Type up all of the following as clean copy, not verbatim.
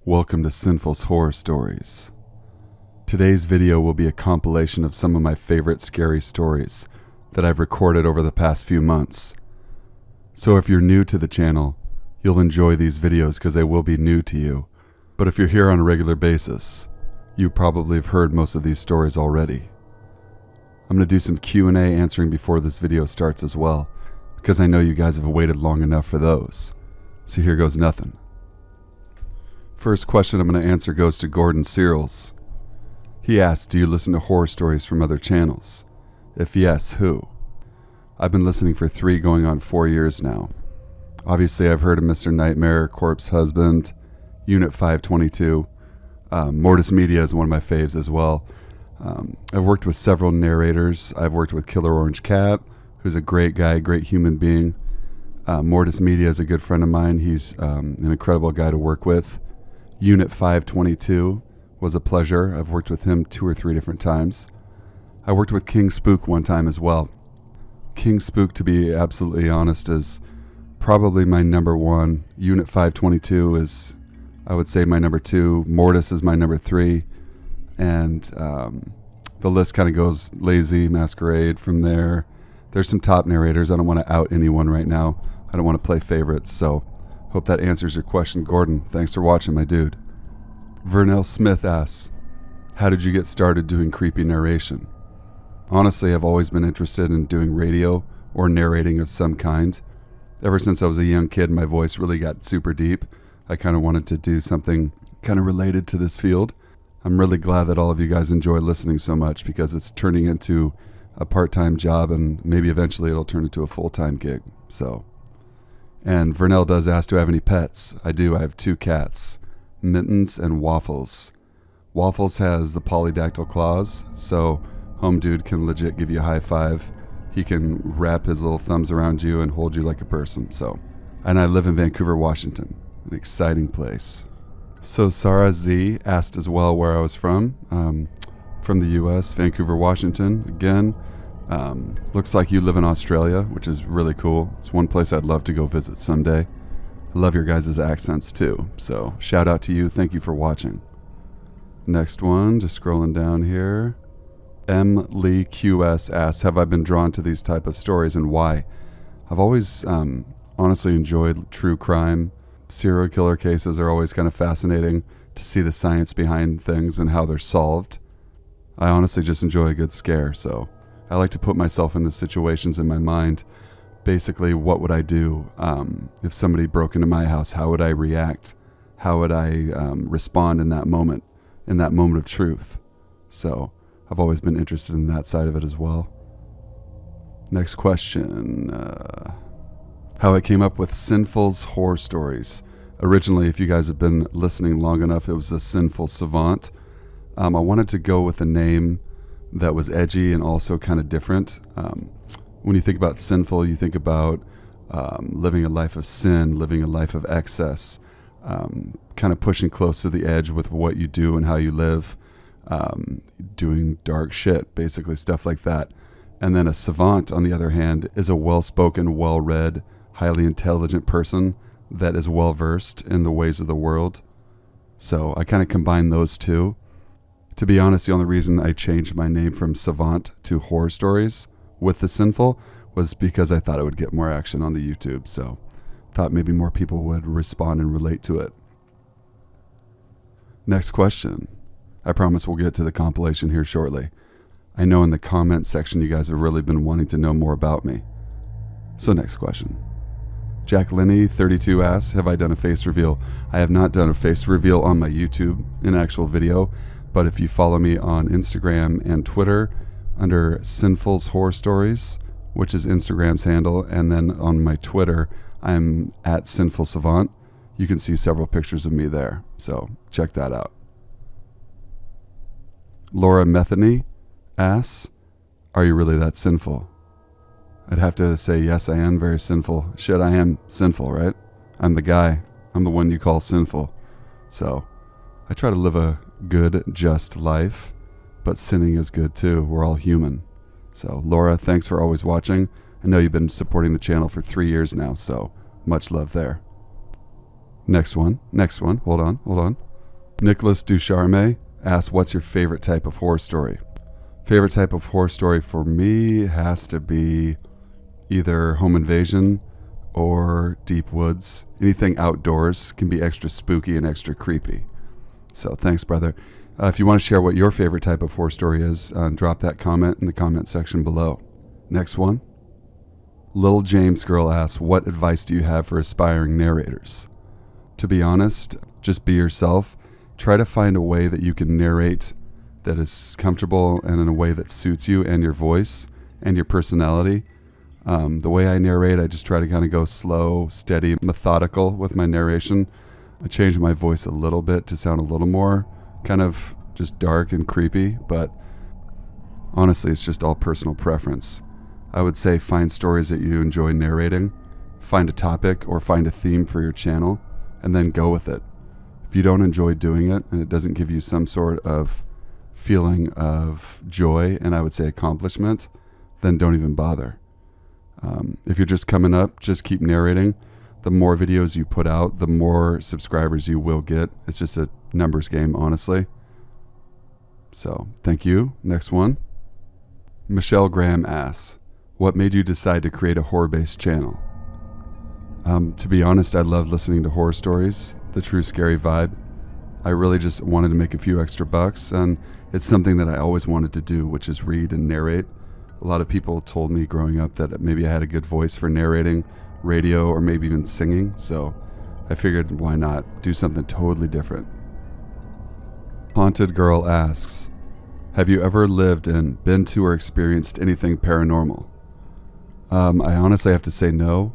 Welcome to Sinful's Horror Stories. Today's video will be a compilation of some of my favorite scary stories that I've recorded over the past few months. So if you're new to the channel, you'll enjoy these videos because they will be new to you. But if you're here on a regular basis, you probably have heard most of these stories already. I'm going to do some Q&A answering before this video starts as well, because I know you guys have waited long enough for those. So here goes nothing. First question I'm going to answer goes to Gordon Searles. He asked, do you listen to horror stories from other channels? If yes, who? I've been listening for 3 going on 4 years now. Obviously, I've heard of Mr. Nightmare, Corpse Husband, Unit 522. Mortis Media is one of my faves as well. I've worked with several narrators. I've worked with Killer Orange Cat, who's a great guy, great human being. Mortis Media is a good friend of mine. He's an incredible guy to work with. Unit 522 was a pleasure. I've worked with him 2 or 3 different times. I worked with King Spook one time as well. King Spook, to be absolutely honest, is probably my number 1. Unit 522 is, I would say, my number 2. Mortis is my number 3. And the list kind of goes Lazy, Masquerade from there. There's some top narrators. I don't want to out anyone right now. I don't want to play favorites, so hope that answers your question, Gordon. Thanks for watching, my dude. Vernell Smith asks, how did you get started doing creepy narration? Honestly, I've always been interested in doing radio or narrating of some kind. Ever since I was a young kid, my voice really got super deep. I kind of wanted to do something kind of related to this field. I'm really glad that all of you guys enjoy listening so much because it's turning into a part-time job and maybe eventually it'll turn into a full-time gig. And Vernell does ask, do I have any pets? I do. I have 2 cats, Mittens and Waffles. Waffles has the polydactyl claws, so Home Dude can legit give you a high five. He can wrap his little thumbs around you and hold you like a person. And I live in Vancouver, Washington, an exciting place. So Sarah Z asked as well where I was from the U.S., Vancouver, Washington. Again, looks like you live in Australia, which is really cool. It's one place I'd love to go visit someday. I love your guys' accents too. So shout out to you. Thank you for watching. Next one, just scrolling down here. M. Lee QS asks, have I been drawn to these type of stories and why? I've always honestly enjoyed true crime. Serial killer cases are always kind of fascinating to see the science behind things and how they're solved. I honestly just enjoy a good scare, so I like to put myself into situations in my mind. Basically, what would I do if somebody broke into my house? How would I react? How would I respond in that moment of truth? So I've always been interested in that side of it as well. Next question. How I came up with Sinful's Horror Stories. Originally, if you guys have been listening long enough, it was the Sinful Savant. I wanted to go with a name that was edgy and also kind of different. When you think about sinful, you think about living a life of sin, living a life of excess, kind of pushing close to the edge with what you do and how you live, doing dark shit, basically stuff like that. And then a savant, on the other hand, is a well-spoken, well-read, highly intelligent person that is well-versed in the ways of the world. So I kind of combine those two. To be honest, the only reason I changed my name from Savant to Horror Stories with the Sinful was because I thought it would get more action on the YouTube. So thought maybe more people would respond and relate to it. Next question. I promise we'll get to the compilation here shortly. I know in the comment section you guys have really been wanting to know more about me. So next question. Jack Linney 32 asks, have I done a face reveal? I have not done a face reveal on my YouTube in actual video, but if you follow me on Instagram and Twitter under Sinful's Horror Stories, which is Instagram's handle, and then on my Twitter, I'm at Sinful Savant. You can see several pictures of me there, so check that out. Laura Metheny asks, are you really that sinful? I'd have to say yes, I am very sinful. Shit, I am sinful, right? I'm the guy. I'm the one you call sinful. So I try to live a good, just life, but sinning is good too. We're all human. So Laura, thanks for always watching. I know you've been supporting the channel for 3 years now, so much love there. Next one. Hold on. Nicholas Ducharme asks, what's your favorite type of horror story? Favorite type of horror story for me has to be either home invasion or deep woods. Anything outdoors can be extra spooky and extra creepy. So thanks, brother. If you want to share what your favorite type of horror story is, drop that comment in the comment section below. Next one. Little James Girl asks, what advice do you have for aspiring narrators? To be honest, just be yourself. Try to find a way that you can narrate that is comfortable and in a way that suits you and your voice and your personality. The way I narrate, I just try to kind of go slow, steady, methodical with my narration. I change my voice a little bit to sound a little more kind of just dark and creepy, but honestly, it's just all personal preference. I would say find stories that you enjoy narrating, find a topic or find a theme for your channel, and then go with it. If you don't enjoy doing it and it doesn't give you some sort of feeling of joy and I would say accomplishment, then don't even bother. If you're just coming up, just keep narrating. The more videos you put out, the more subscribers you will get. It's just a numbers game, honestly. So, thank you. Next one. Michelle Graham asks, what made you decide to create a horror-based channel? To be honest, I love listening to horror stories, the true scary vibe. I really just wanted to make a few extra bucks, and it's something that I always wanted to do, which is read and narrate. A lot of people told me growing up that maybe I had a good voice for narrating, radio, or maybe even singing, so I figured why not do something totally different. Haunted Girl asks, have you ever lived in, been to, or experienced anything paranormal? I honestly have to say no.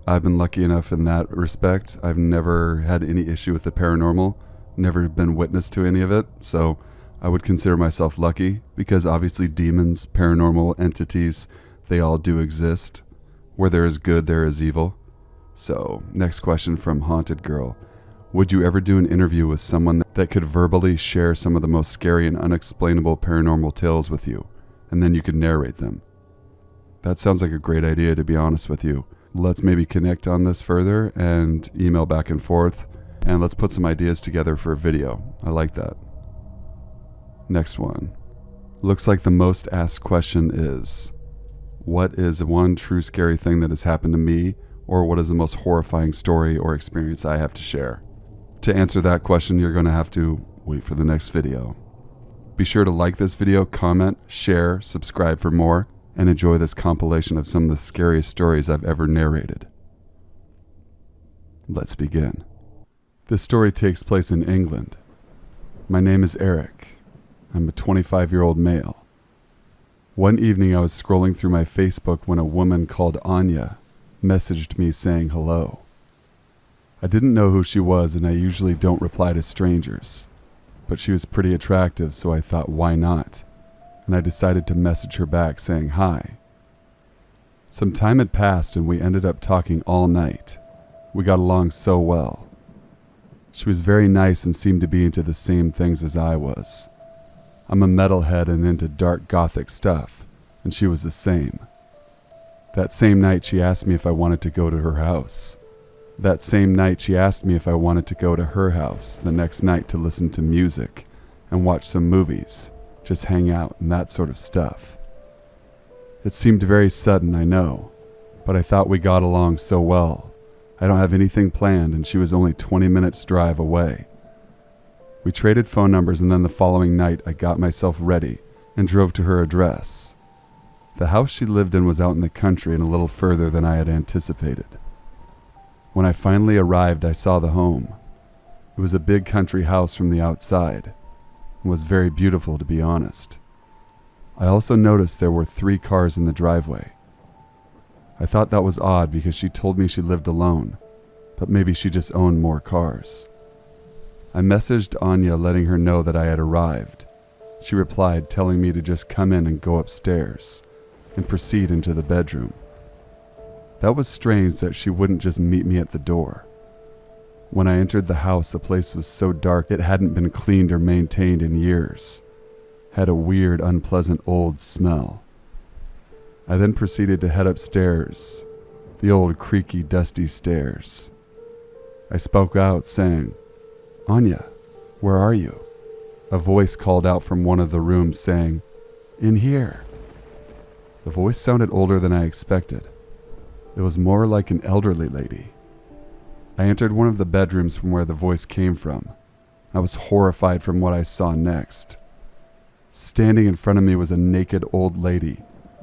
I've been lucky enough in that respect. I've never had any issue with the paranormal, never been witness to any of it, so I would consider myself lucky because obviously demons, paranormal entities, they all do exist. Where there is good, there is evil. So, next question from Haunted Girl. Would you ever do an interview with someone that could verbally share some of the most scary and unexplainable paranormal tales with you, and then you could narrate them? That sounds like a great idea, to be honest with you. Let's maybe connect on this further and email back and forth, and let's put some ideas together for a video. I like that. Next one. Looks like the most asked question is, what is one true scary thing that has happened to me, or what is the most horrifying story or experience I have to share? To answer that question, you're going to have to wait for the next video. Be sure to like this video, comment, share, subscribe for more, and enjoy this compilation of some of the scariest stories I've ever narrated. Let's begin. This story takes place in England. My name is Eric. I'm a 25-year-old male. One evening I was scrolling through my Facebook when a woman called Anya messaged me saying hello. I didn't know who she was, and I usually don't reply to strangers, but she was pretty attractive, so I thought, why not? And I decided to message her back saying hi. Some time had passed and we ended up talking all night. We got along so well. She was very nice and seemed to be into the same things as I was. I'm a metalhead and into dark gothic stuff, and she was the same. That same night she asked me if I wanted to go to her house. That same night she asked me if I wanted to go to her house the next night to listen to music and watch some movies, just hang out and that sort of stuff. It seemed very sudden, I know, but I thought we got along so well. I don't have anything planned and she was only 20 minutes drive away. We traded phone numbers and then the following night I got myself ready and drove to her address. The house she lived in was out in the country and a little further than I had anticipated. When I finally arrived, I saw the home. It was a big country house from the outside and was very beautiful, to be honest. I also noticed there were 3 cars in the driveway. I thought that was odd because she told me she lived alone, but maybe she just owned more cars. I messaged Anya letting her know that I had arrived. She replied telling me to just come in and go upstairs and proceed into the bedroom. That was strange that she wouldn't just meet me at the door. When I entered the house, the place was so dark it hadn't been cleaned or maintained in years. Had a weird, unpleasant old smell. I then proceeded to head upstairs, the old creaky, dusty stairs. I spoke out saying, "Anya, "Where are you?" A voice called out from one of the rooms saying, "In here." The voice sounded older than I expected. It was more like an elderly lady. I entered one of the bedrooms from where the voice came from. I was horrified from what I saw next. Standing in front of me was a naked old lady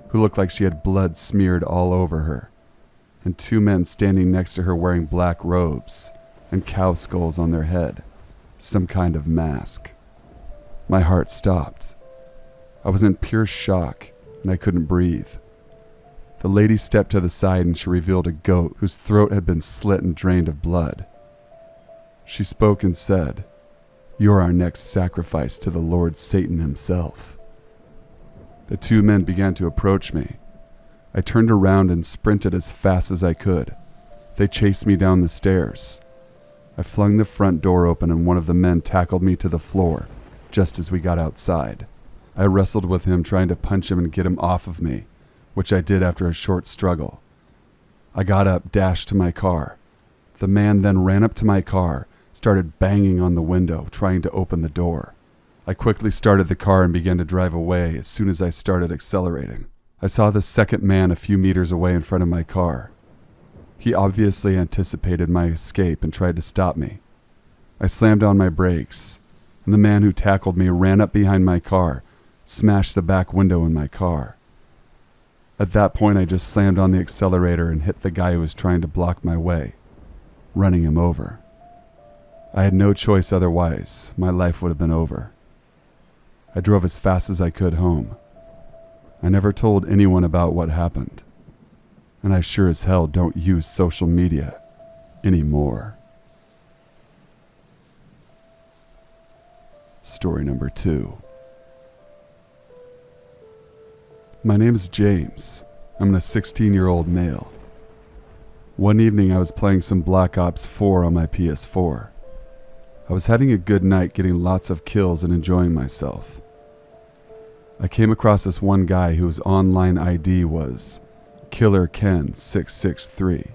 who looked like she had blood smeared all over her, and two men standing next to her wearing black robes and cow skulls on their head, some kind of mask. My heart stopped. I was in pure shock and I couldn't breathe. The lady stepped to the side and she revealed a goat whose throat had been slit and drained of blood. She spoke and said, "You're our next sacrifice to the Lord Satan himself." The two men began to approach me. I turned around and sprinted as fast as I could. They chased me down the stairs. I flung the front door open and one of the men tackled me to the floor just as we got outside. I wrestled with him, trying to punch him and get him off of me, which I did after a short struggle. I got up, dashed to my car. The man then ran up to my car, started banging on the window, trying to open the door. I quickly started the car and began to drive away as soon as I started accelerating. I saw the second man a few meters away in front of my car. He obviously anticipated my escape and tried to stop me. I slammed on my brakes, and the man who tackled me ran up behind my car, smashed the back window in my car. At that point, I just slammed on the accelerator and hit the guy who was trying to block my way, running him over. I had no choice otherwise. My life would have been over. I drove as fast as I could home. I never told anyone about what happened. And I sure as hell don't use social media anymore. Story number 2. My name is James. I'm a 16-year-old male. One evening I was playing some Black Ops 4 on my PS4. I was having a good night, getting lots of kills and enjoying myself. I came across this one guy whose online ID was Killer Ken 663.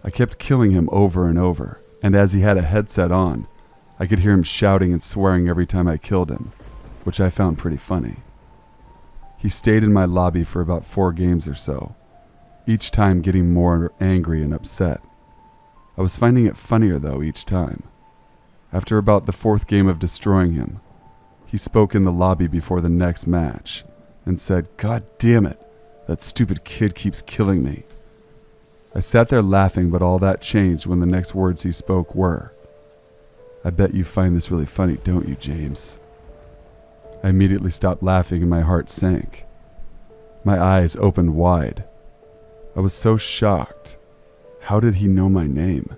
I kept killing him over and over, and as he had a headset on, I could hear him shouting and swearing every time I killed him, which I found pretty funny. He stayed in my lobby for about 4 games or so, each time getting more angry and upset. I was finding it funnier though each time. After about the 4th game of destroying him, he spoke in the lobby before the next match and said, "God damn it, that stupid kid keeps killing me." I sat there laughing, but all that changed when the next words he spoke were, "I bet you find this really funny, don't you, James?" I immediately stopped laughing and my heart sank. My eyes opened wide. I was so shocked. How did he know my name?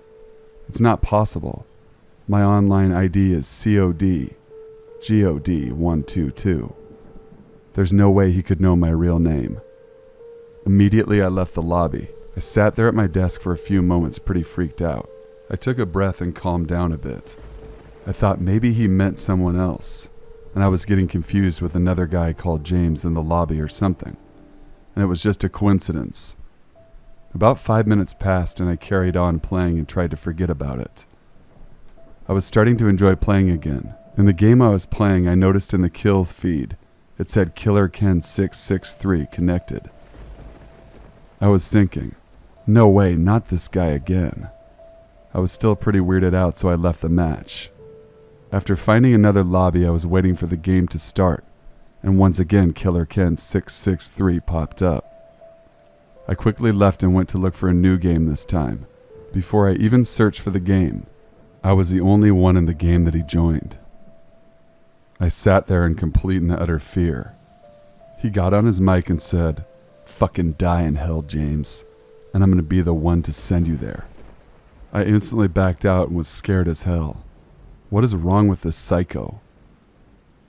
It's not possible. My online ID is COD122. There's no way he could know my real name. Immediately I left the lobby. I sat there at my desk for a few moments, pretty freaked out. I took a breath and calmed down a bit. I thought maybe he meant someone else, and I was getting confused with another guy called James in the lobby or something, and it was just a coincidence. About 5 minutes passed and I carried on playing and tried to forget about it. I was starting to enjoy playing again. In the game I was playing, I noticed in the kills feed, it said Killer Ken 663 connected. I was thinking, no way, not this guy again. I was still pretty weirded out, so I left the match. After finding another lobby, I was waiting for the game to start, and once again Killer Ken 663 popped up. I quickly left and went to look for a new game this time. Before I even searched for the game, I was the only one in the game that he joined. I sat there in complete and utter fear. He got on his mic and said, "Fucking die in hell, James, and I'm going to be the one to send you there." I instantly backed out and was scared as hell. What is wrong with this psycho?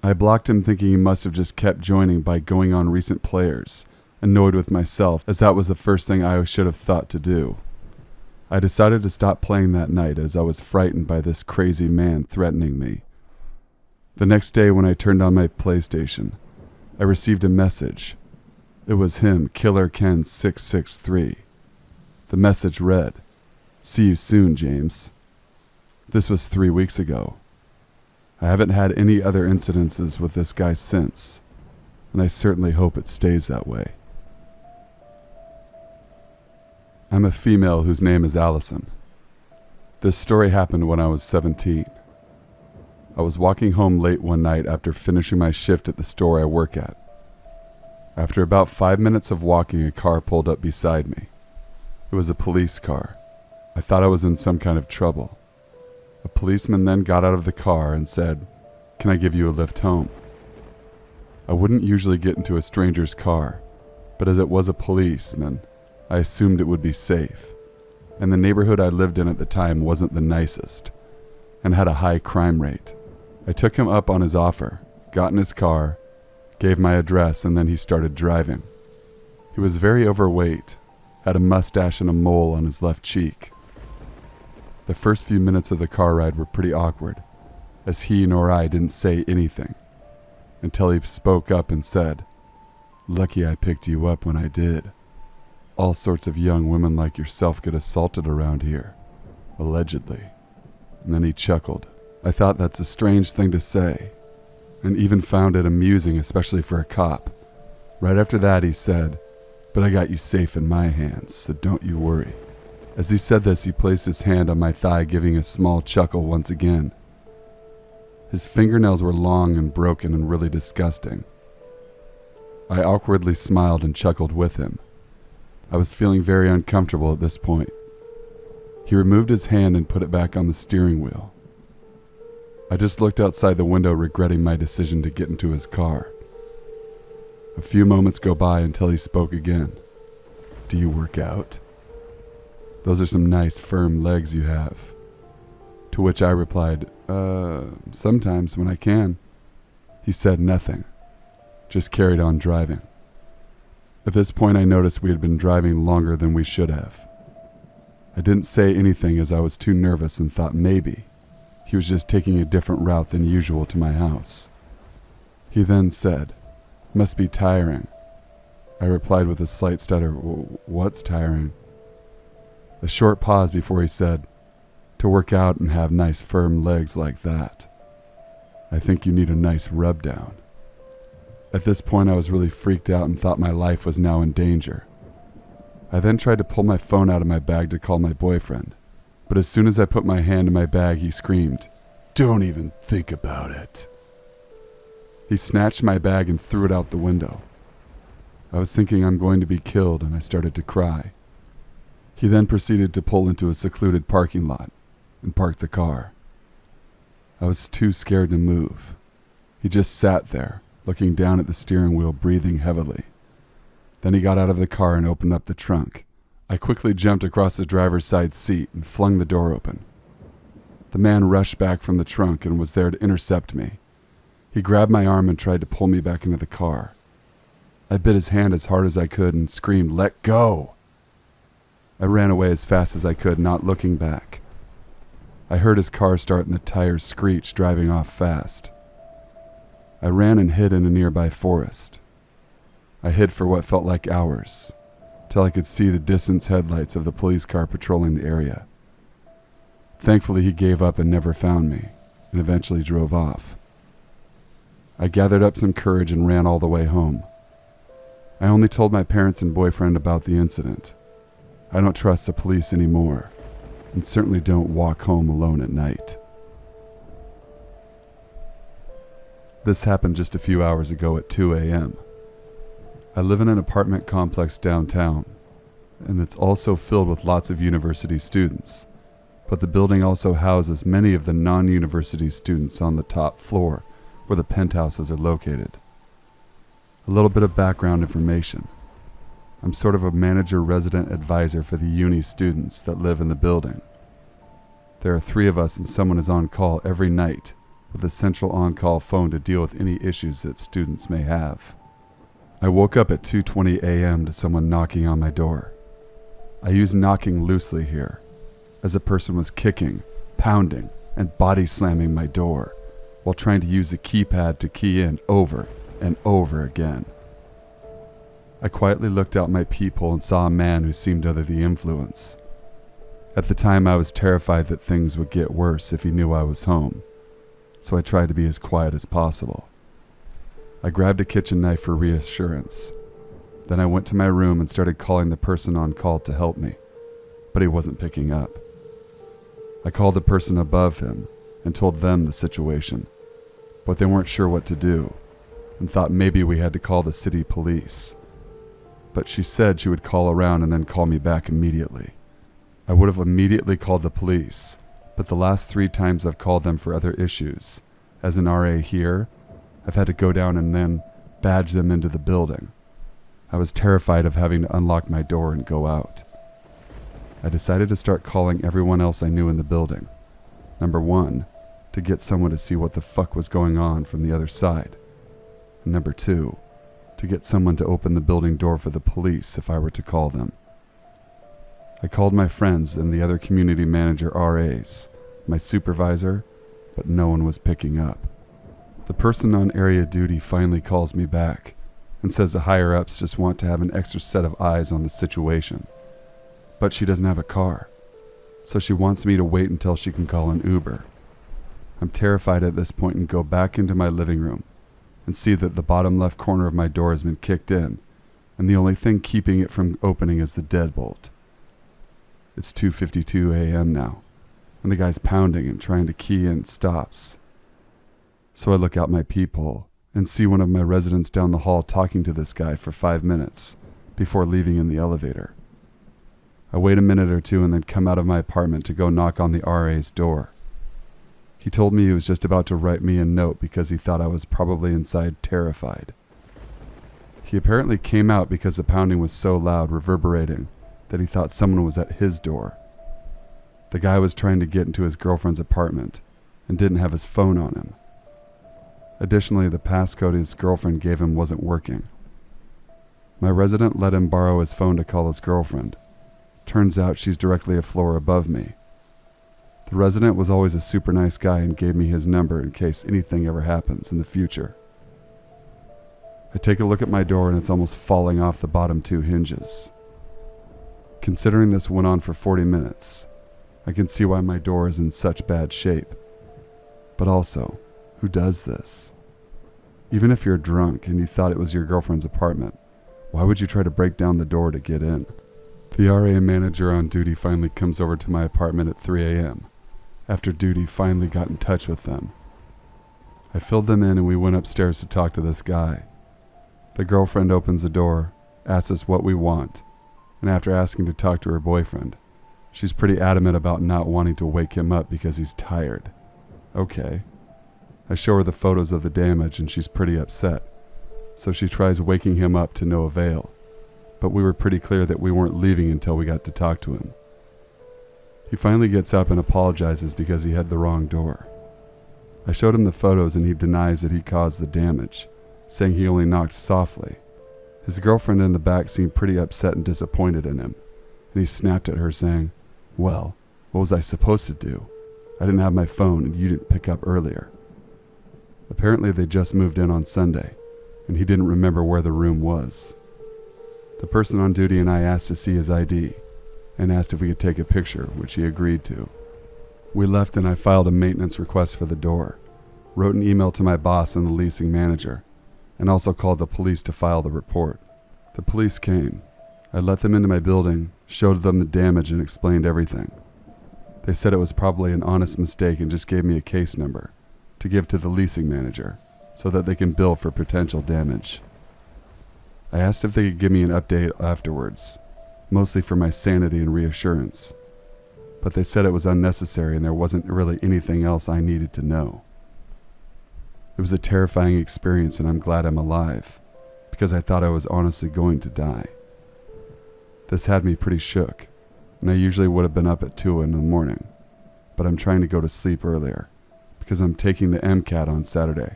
I blocked him, thinking he must have just kept joining by going on recent players, annoyed with myself as that was the first thing I should have thought to do. I decided to stop playing that night as I was frightened by this crazy man threatening me. The next day when I turned on my PlayStation, I received a message. It was him, Killer Ken 663. The message read, "See you soon, James." This was 3 weeks ago. I haven't had any other incidences with this guy since, and I certainly hope it stays that way. I'm a female whose name is Allison. This story happened when I was 17. I was walking home late one night after finishing my shift at the store I work at. After about 5 minutes of walking, a car pulled up beside me. It was a police car. I thought I was in some kind of trouble. A policeman then got out of the car and said, "Can I give you a lift home?" I wouldn't usually get into a stranger's car, but as it was a policeman, I assumed it would be safe. And the neighborhood I lived in at the time wasn't the nicest, and had a high crime rate. I took him up on his offer, got in his car, gave my address, and then he started driving. He was very overweight, had a mustache and a mole on his left cheek. The first few minutes of the car ride were pretty awkward, as he nor I didn't say anything, until he spoke up and said, "Lucky I picked you up when I did. All sorts of young women like yourself get assaulted around here, allegedly." And then he chuckled. I thought that's a strange thing to say, and even found it amusing, especially for a cop. Right after that he said, "But I got you safe in my hands, so don't you worry." As he said this, he placed his hand on my thigh, giving a small chuckle once again. His fingernails were long and broken and really disgusting. I awkwardly smiled and chuckled with him. I was feeling very uncomfortable at this point. He removed his hand and put it back on the steering wheel. I just looked outside the window, regretting my decision to get into his car. A few moments go by until he spoke again. "Do you work out? Those are some nice firm legs you have." To which I replied, Sometimes when I can." He said nothing, just carried on driving. At this point I noticed we had been driving longer than we should have. I didn't say anything as I was too nervous and thought maybe he was just taking a different route than usual to my house. He then said, "Must be tiring." I replied with a slight stutter, "What's tiring?" A short pause before he said, "To work out and have nice firm legs like that. I think you need a nice rub down." At this point I was really freaked out and thought my life was now in danger. I then tried to pull my phone out of my bag to call my boyfriend, but as soon as I put my hand in my bag he screamed, "Don't even think about it." He snatched my bag and threw it out the window. I was thinking I'm going to be killed, and I started to cry. He then proceeded to pull into a secluded parking lot and park the car. I was too scared to move. He just sat there, looking down at the steering wheel, breathing heavily. Then he got out of the car and opened up the trunk. I quickly jumped across the driver's side seat and flung the door open. The man rushed back from the trunk and was there to intercept me. He grabbed my arm and tried to pull me back into the car. I bit his hand as hard as I could and screamed, "Let go!" I ran away as fast as I could, not looking back. I heard his car start and the tires screech, driving off fast. I ran and hid in a nearby forest. I hid for what felt like hours, till I could see the distant headlights of the police car patrolling the area. Thankfully, he gave up and never found me, and eventually drove off. I gathered up some courage and ran all the way home. I only told my parents and boyfriend about the incident. I don't trust the police anymore, and certainly don't walk home alone at night. This happened just a few hours ago at 2 a.m. I live in an apartment complex downtown, and it's also filled with lots of university students, but the building also houses many of the non-university students on the top floor where the penthouses are located. A little bit of background information. I'm sort of a manager-resident advisor for the uni students that live in the building. There are 3 of us, and someone is on call every night with a central on-call phone to deal with any issues that students may have. I woke up at 2:20 a.m. to someone knocking on my door. I use knocking loosely here, as a person was kicking, pounding, and body slamming my door while trying to use the keypad to key in over and over again. I quietly looked out my peephole and saw a man who seemed under the influence. At the time, I was terrified that things would get worse if he knew I was home, so I tried to be as quiet as possible. I grabbed a kitchen knife for reassurance. Then I went to my room and started calling the person on call to help me, but he wasn't picking up. I called the person above him and told them the situation, but they weren't sure what to do and thought maybe we had to call the city police. But she said she would call around and then call me back immediately. I would have immediately called the police, but the last 3 times I've called them for other issues, as an RA here, I've had to go down and then badge them into the building. I was terrified of having to unlock my door and go out. I decided to start calling everyone else I knew in the building. Number 1, to get someone to see what the fuck was going on from the other side. And number 2, to get someone to open the building door for the police if I were to call them. I called my friends and the other community manager RAs, my supervisor, but no one was picking up. The person on area duty finally calls me back and says the higher-ups just want to have an extra set of eyes on the situation. But she doesn't have a car, so she wants me to wait until she can call an Uber. I'm terrified at this point and go back into my living room and see that the bottom left corner of my door has been kicked in, and the only thing keeping it from opening is the deadbolt. It's 2:52 a.m. now, and the guy's pounding and trying to key in stops. So I look out my peephole and see one of my residents down the hall talking to this guy for 5 minutes before leaving in the elevator. I wait a minute or two and then come out of my apartment to go knock on the RA's door. He told me he was just about to write me a note because he thought I was probably inside terrified. He apparently came out because the pounding was so loud, reverberating, that he thought someone was at his door. The guy was trying to get into his girlfriend's apartment and didn't have his phone on him. Additionally, the passcode his girlfriend gave him wasn't working. My resident let him borrow his phone to call his girlfriend. Turns out she's directly a floor above me. The resident was always a super nice guy and gave me his number in case anything ever happens in the future. I take a look at my door and it's almost falling off the bottom 2 hinges. Considering this went on for 40 minutes, I can see why my door is in such bad shape. But also, who does this? Even if you're drunk and you thought it was your girlfriend's apartment, why would you try to break down the door to get in? The RA manager on duty finally comes over to my apartment at 3 a.m. after duty finally got in touch with them. I filled them in and we went upstairs to talk to this guy. The girlfriend opens the door, asks us what we want, and after asking to talk to her boyfriend, she's pretty adamant about not wanting to wake him up because he's tired. Okay. I show her the photos of the damage and she's pretty upset, so she tries waking him up to no avail, but we were pretty clear that we weren't leaving until we got to talk to him. He finally gets up and apologizes because he had the wrong door. I showed him the photos and he denies that he caused the damage, saying he only knocked softly. His girlfriend in the back seemed pretty upset and disappointed in him, and he snapped at her saying, "Well, what was I supposed to do? I didn't have my phone and you didn't pick up earlier." Apparently they just moved in on Sunday, and he didn't remember where the room was. The person on duty and I asked to see his ID, and asked if we could take a picture, which he agreed to. We left and I filed a maintenance request for the door, wrote an email to my boss and the leasing manager, and also called the police to file the report. The police came. I let them into my building, showed them the damage and explained everything. They said it was probably an honest mistake and just gave me a case number to give to the leasing manager so that they can bill for potential damage. I asked if they could give me an update afterwards, mostly for my sanity and reassurance, but they said it was unnecessary and there wasn't really anything else I needed to know. It was a terrifying experience and I'm glad I'm alive, because I thought I was honestly going to die. This had me pretty shook, and I usually would have been up at 2 in the morning, but I'm trying to go to sleep earlier, because I'm taking the MCAT on Saturday.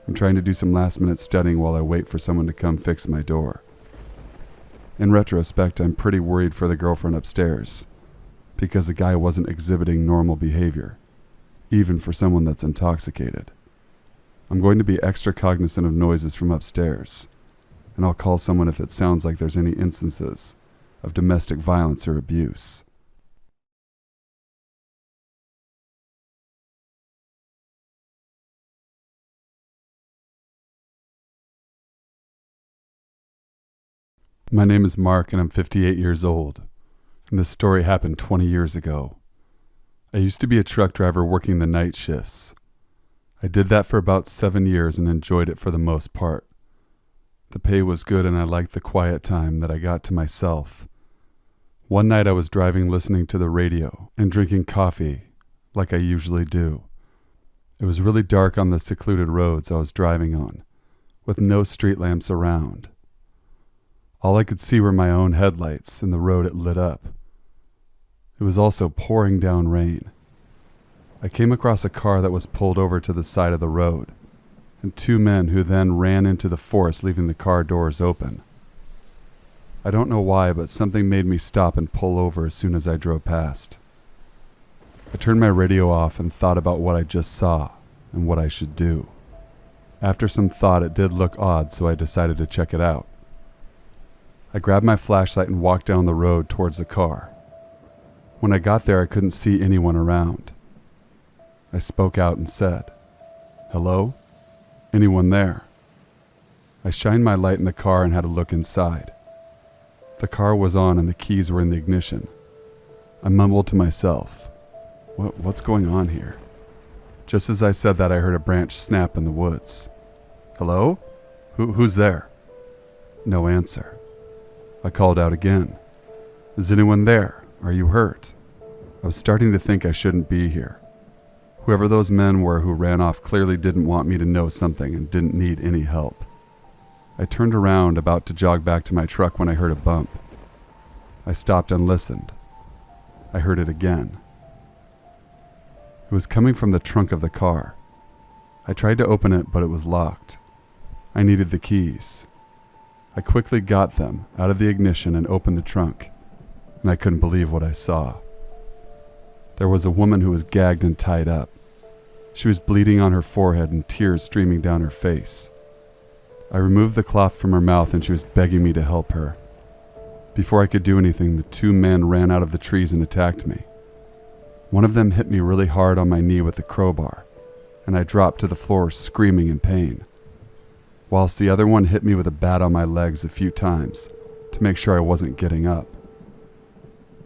I'm trying to do some last-minute studying while I wait for someone to come fix my door. In retrospect, I'm pretty worried for the girlfriend upstairs, because the guy wasn't exhibiting normal behavior, even for someone that's intoxicated. I'm going to be extra cognizant of noises from upstairs, and I'll call someone if it sounds like there's any instances of domestic violence or abuse. My name is Mark and I'm 58 years old, and this story happened 20 years ago. I used to be a truck driver working the night shifts. I did that for about 7 years and enjoyed it for the most part. The pay was good and I liked the quiet time that I got to myself. One night I was driving listening to the radio and drinking coffee like I usually do. It was really dark on the secluded roads I was driving on, with no street lamps around. All I could see were my own headlights and the road it lit up. It was also pouring down rain. I came across a car that was pulled over to the side of the road, and two men who then ran into the forest, leaving the car doors open. I don't know why, but something made me stop and pull over as soon as I drove past. I turned my radio off and thought about what I just saw and what I should do. After some thought, it did look odd, so I decided to check it out. I grabbed my flashlight and walked down the road towards the car. When I got there, I couldn't see anyone around. I spoke out and said, "Hello? Anyone there?" I shined my light in the car and had a look inside. The car was on and the keys were in the ignition. I mumbled to myself, What's going on here? Just as I said that, I heard a branch snap in the woods. "Hello? Who's there?" No answer. I called out again. "Is anyone there? Are you hurt?" I was starting to think I shouldn't be here. Whoever those men were who ran off clearly didn't want me to know something and didn't need any help. I turned around, about to jog back to my truck, when I heard a bump. I stopped and listened. I heard it again. It was coming from the trunk of the car. I tried to open it, but it was locked. I needed the keys. I quickly got them out of the ignition and opened the trunk, and I couldn't believe what I saw. There was a woman who was gagged and tied up. She was bleeding on her forehead and tears streaming down her face. I removed the cloth from her mouth and she was begging me to help her. Before I could do anything, the two men ran out of the trees and attacked me. One of them hit me really hard on my knee with a crowbar, and I dropped to the floor screaming in pain, whilst the other one hit me with a bat on my legs a few times to make sure I wasn't getting up.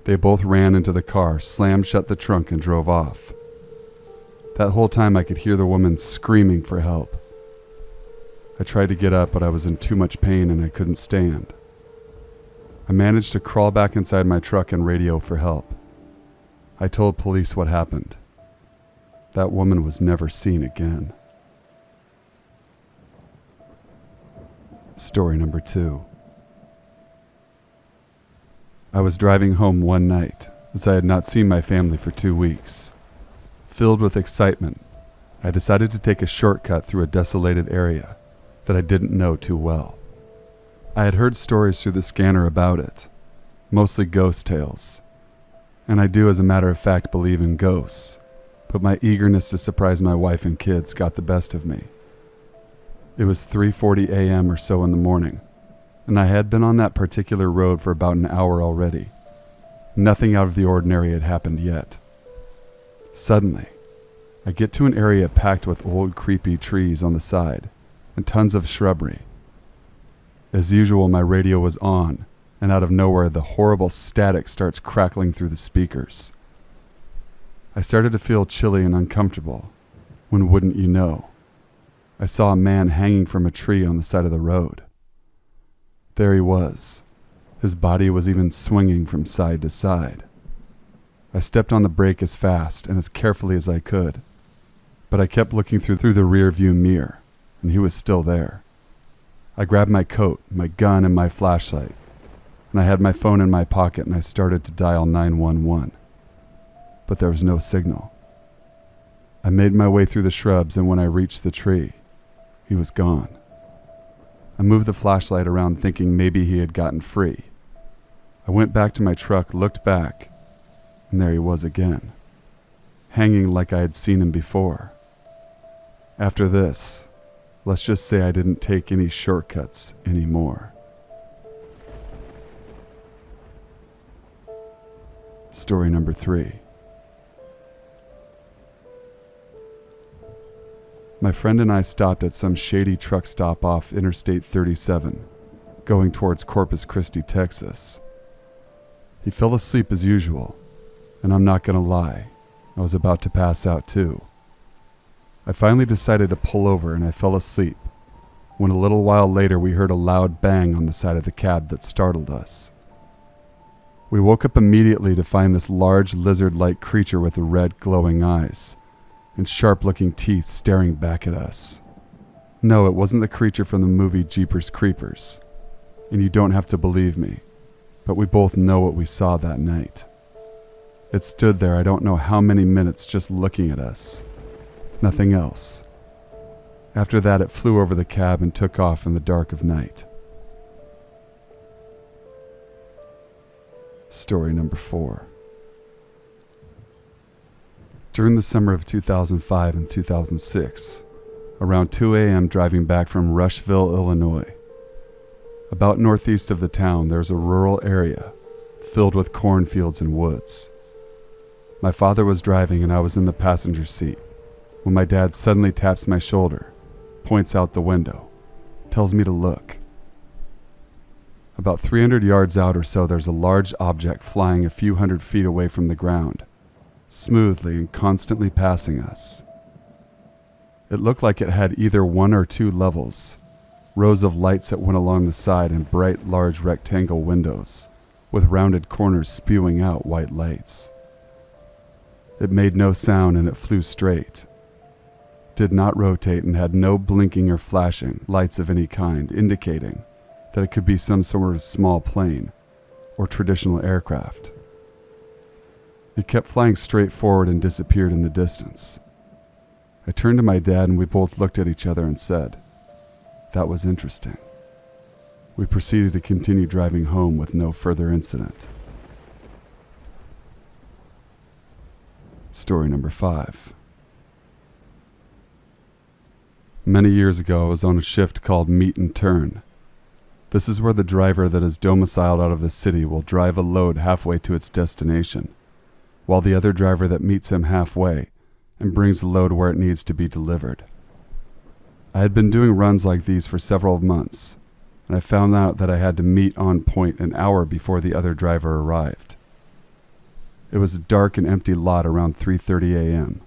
They both ran into the car, slammed shut the trunk, and drove off. That whole time I could hear the woman screaming for help. I tried to get up, but I was in too much pain and I couldn't stand. I managed to crawl back inside my truck and radio for help. I told police what happened. That woman was never seen again. Story number 2. I was driving home one night, as I had not seen my family for 2 weeks. Filled with excitement, I decided to take a shortcut through a desolated area that I didn't know too well. I had heard stories through the scanner about it, mostly ghost tales. And I do, as a matter of fact, believe in ghosts, but my eagerness to surprise my wife and kids got the best of me. It was 3:40 a.m. or so in the morning, and I had been on that particular road for about an hour already. Nothing out of the ordinary had happened yet. Suddenly, I get to an area packed with old creepy trees on the side and tons of shrubbery. As usual, my radio was on, and out of nowhere the horrible static starts crackling through the speakers. I started to feel chilly and uncomfortable, when wouldn't you know, I saw a man hanging from a tree on the side of the road. There he was. His body was even swinging from side to side. I stepped on the brake as fast and as carefully as I could, but I kept looking through the rear view mirror, and he was still there. I grabbed my coat, my gun, and my flashlight, and I had my phone in my pocket, and I started to dial 911. But there was no signal. I made my way through the shrubs, and when I reached the tree, he was gone. I moved the flashlight around thinking maybe he had gotten free. I went back to my truck, looked back, and there he was again, hanging like I had seen him before. After this, let's just say I didn't take any shortcuts anymore. Story number 3. My friend and I stopped at some shady truck stop off Interstate 37 going towards Corpus Christi, Texas. He fell asleep as usual, and I'm not gonna lie, I was about to pass out too. I finally decided to pull over and I fell asleep, when a little while later we heard a loud bang on the side of the cab that startled us. We woke up immediately to find this large lizard-like creature with red glowing eyes and sharp-looking teeth staring back at us. No, it wasn't the creature from the movie Jeepers Creepers, and you don't have to believe me, but we both know what we saw that night. It stood there I don't know how many minutes just looking at us. Nothing else. After that, it flew over the cab and took off in the dark of night. Story number 4. During the summer of 2005 and 2006, around 2 a.m. driving back from Rushville, Illinois. About northeast of the town, there's a rural area filled with cornfields and woods. My father was driving and I was in the passenger seat when my dad suddenly taps my shoulder, points out the window, tells me to look. About 300 yards out or so, there's a large object flying a few hundred feet away from the ground, smoothly and constantly passing us. It looked like it had either 1 or 2 levels, rows of lights that went along the side and bright, large rectangle windows with rounded corners spewing out white lights. It made no sound and it flew straight. Did not rotate and had no blinking or flashing lights of any kind, indicating that it could be some sort of small plane or traditional aircraft. It kept flying straight forward and disappeared in the distance. I turned to my dad and we both looked at each other and said, "That was interesting." We proceeded to continue driving home with no further incident. Story number 5. Many years ago, I was on a shift called Meet and Turn. This is where the driver that is domiciled out of the city will drive a load halfway to its destination, while the other driver that meets him halfway and brings the load where it needs to be delivered. I had been doing runs like these for several months, and I found out that I had to meet on point an hour before the other driver arrived. It was a dark and empty lot around 3:30 a.m.,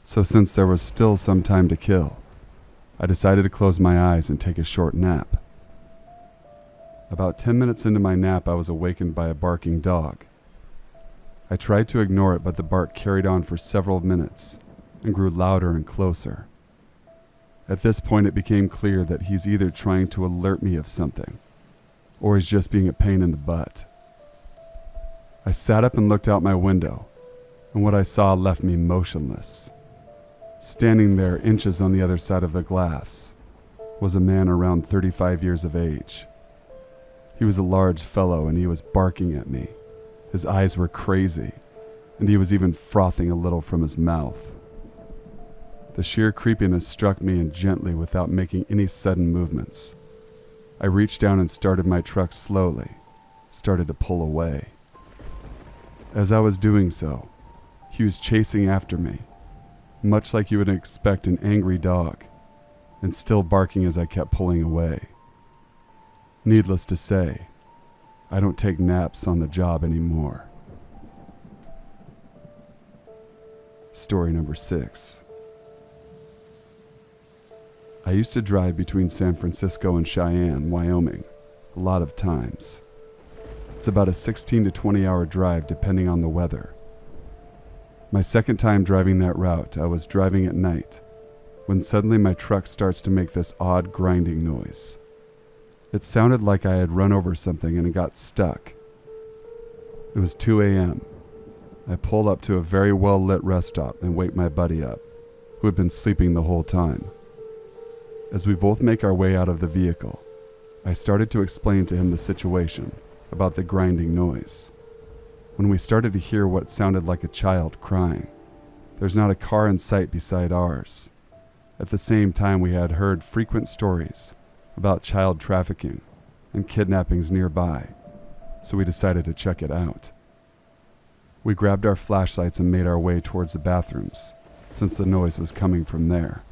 so since there was still some time to kill, I decided to close my eyes and take a short nap. About 10 minutes into my nap, I was awakened by a barking dog. I tried to ignore it, but the bark carried on for several minutes and grew louder and closer. At this point, it became clear that he's either trying to alert me of something, or he's just being a pain in the butt. I sat up and looked out my window, and what I saw left me motionless. Standing there, inches on the other side of the glass, was a man around 35 years of age. He was a large fellow, and he was barking at me. His eyes were crazy, and he was even frothing a little from his mouth. The sheer creepiness struck me, and gently, without making any sudden movements, I reached down and started my truck slowly, started to pull away. As I was doing so, he was chasing after me, much like you would expect an angry dog, and still barking as I kept pulling away. Needless to say, I don't take naps on the job anymore. Story number 6. I used to drive between San Francisco and Cheyenne, Wyoming, a lot of times. It's about a 16 to 20 hour drive depending on the weather. My second time driving that route, I was driving at night, when suddenly my truck starts to make this odd grinding noise. It sounded like I had run over something and it got stuck. It was 2 a.m. I pulled up to a very well-lit rest stop and waked my buddy up, who had been sleeping the whole time. As we both make our way out of the vehicle, I started to explain to him the situation about the grinding noise. When we started to hear what sounded like a child crying, there's not a car in sight beside ours. At the same time, we had heard frequent stories about child trafficking and kidnappings nearby, so we decided to check it out. We grabbed our flashlights and made our way towards the bathrooms, since the noise was coming from there.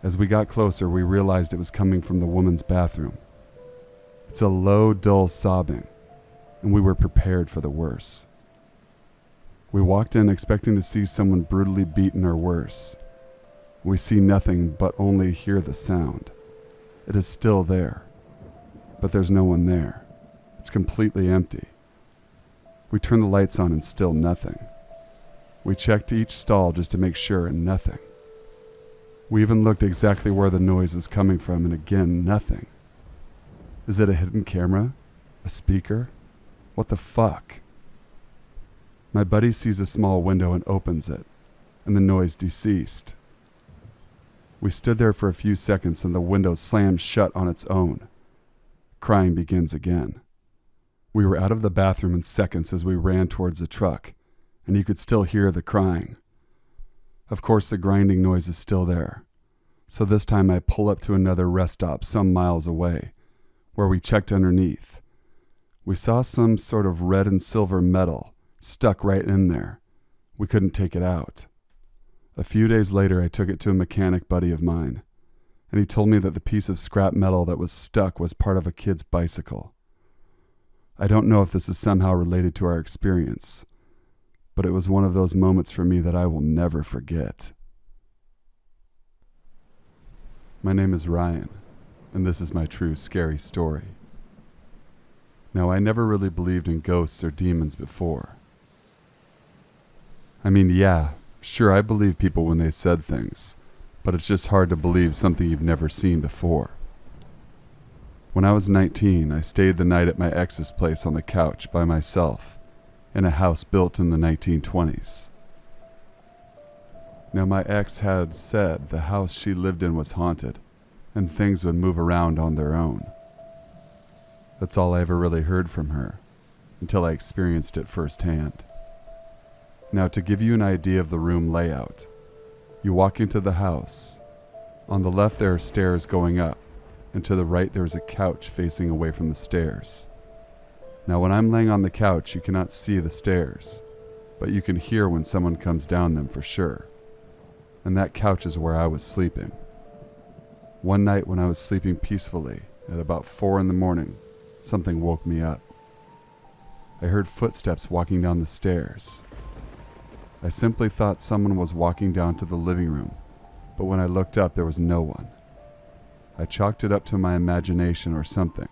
As we got closer, we realized it was coming from the woman's bathroom, It's a low, dull sobbing, and we were prepared for the worst. We walked in expecting to see someone brutally beaten or worse. We see nothing but only hear the sound. It is still there, but there's no one there. It's completely empty. We turn the lights on and still nothing. We checked each stall just to make sure and nothing. We even looked exactly where the noise was coming from and again, nothing. Is it a hidden camera? A speaker? What the fuck? My buddy sees a small window and opens it, and the noise deceased. We stood there for a few seconds and the window slammed shut on its own. Crying begins again. We were out of the bathroom in seconds as we ran towards the truck, and you could still hear the crying. Of course, the grinding noise is still there. So this time I pull up to another rest stop some miles away, where we checked underneath. We saw some sort of red and silver metal stuck right in there. We couldn't take it out. A few days later, I took it to a mechanic buddy of mine, and he told me that the piece of scrap metal that was stuck was part of a kid's bicycle. I don't know if this is somehow related to our experience, but it was one of those moments for me that I will never forget. My name is Ryan, and this is my true scary story. Now, I never really believed in ghosts or demons before. I mean, yeah, sure, I believe people when they said things, but it's just hard to believe something you've never seen before. When I was 19, I stayed the night at my ex's place on the couch by myself in a house built in the 1920s. Now, my ex had said the house she lived in was haunted and things would move around on their own. That's all I ever really heard from her until I experienced it firsthand. Now, to give you an idea of the room layout, you walk into the house. On the left there are stairs going up, and to the right there is a couch facing away from the stairs. Now, when I'm laying on the couch, you cannot see the stairs, but you can hear when someone comes down them for sure. And that couch is where I was sleeping. One night when I was sleeping peacefully, at about 4 a.m, something woke me up. I heard footsteps walking down the stairs. I simply thought someone was walking down to the living room, but when I looked up, there was no one. I chalked it up to my imagination or something,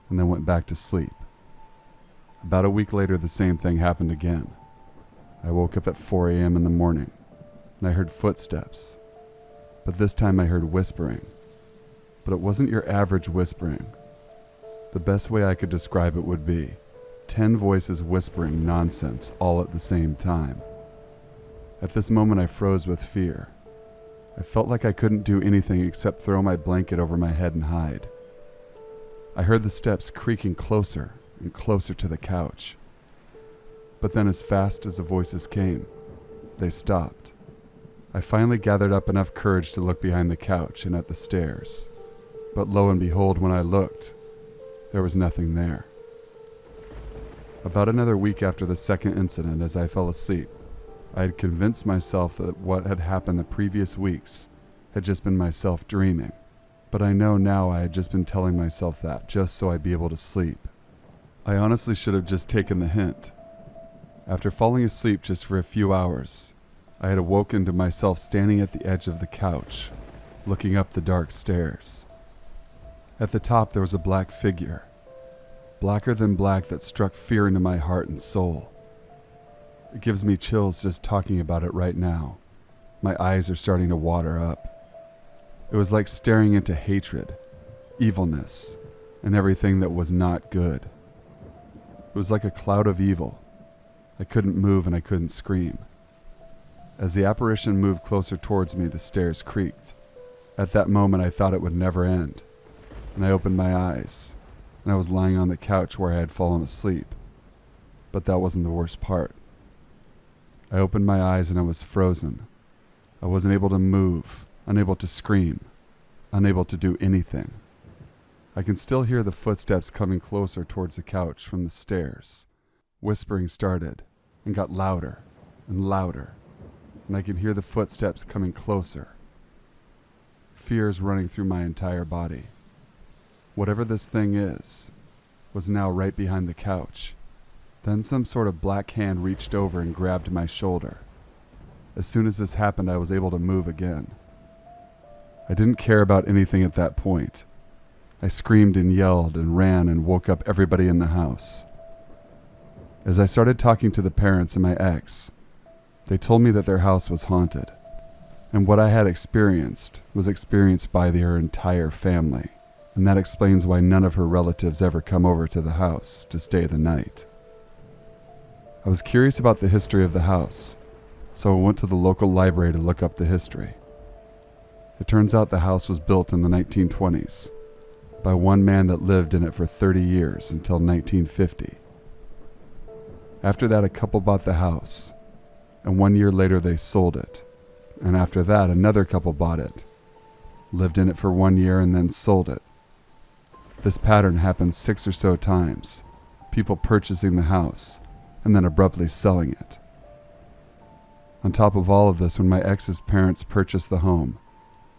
and then went back to sleep. About a week later, the same thing happened again. I woke up at 4 a.m, and I heard footsteps. But this time I heard whispering. But it wasn't your average whispering. The best way I could describe it would be 10 voices whispering nonsense all at the same time. At this moment, I froze with fear. I felt like I couldn't do anything except throw my blanket over my head and hide. I heard the steps creaking closer and closer to the couch. But then as fast as the voices came, they stopped. I finally gathered up enough courage to look behind the couch and at the stairs. But lo and behold, when I looked, there was nothing there. About another week after the second incident, as I fell asleep, I had convinced myself that what had happened the previous weeks had just been myself dreaming. But I know now I had just been telling myself that just so I'd be able to sleep. I honestly should have just taken the hint. After falling asleep just for a few hours, I had awoken to myself standing at the edge of the couch, looking up the dark stairs. At the top there was a black figure, blacker than black, that struck fear into my heart and soul. It gives me chills just talking about it right now. My eyes are starting to water up. It was like staring into hatred, evilness, and everything that was not good. It was like a cloud of evil. I couldn't move and I couldn't scream. As the apparition moved closer towards me, the stairs creaked. At that moment, I thought it would never end, and I opened my eyes, and I was lying on the couch where I had fallen asleep. But that wasn't the worst part. I opened my eyes and I was frozen. I wasn't able to move, unable to scream, unable to do anything. I can still hear the footsteps coming closer towards the couch from the stairs. Whispering started and got louder and louder, and I can hear the footsteps coming closer. Fear is running through my entire body. Whatever this thing is, was now right behind the couch. Then some sort of black hand reached over and grabbed my shoulder. As soon as this happened, I was able to move again. I didn't care about anything at that point. I screamed and yelled and ran and woke up everybody in the house. As I started talking to the parents and my ex, they told me that their house was haunted, and what I had experienced was experienced by her entire family, and that explains why none of her relatives ever come over to the house to stay the night. I was curious about the history of the house, so I went to the local library to look up the history. It turns out the house was built in the 1920s by one man that lived in it for 30 years until 1950. After that, a couple bought the house, and 1 year later they sold it. And after that, another couple bought it, lived in it for 1 year, and then sold it. This pattern happened 6 or so times, people purchasing the house and then abruptly selling it. On top of all of this, when my ex's parents purchased the home,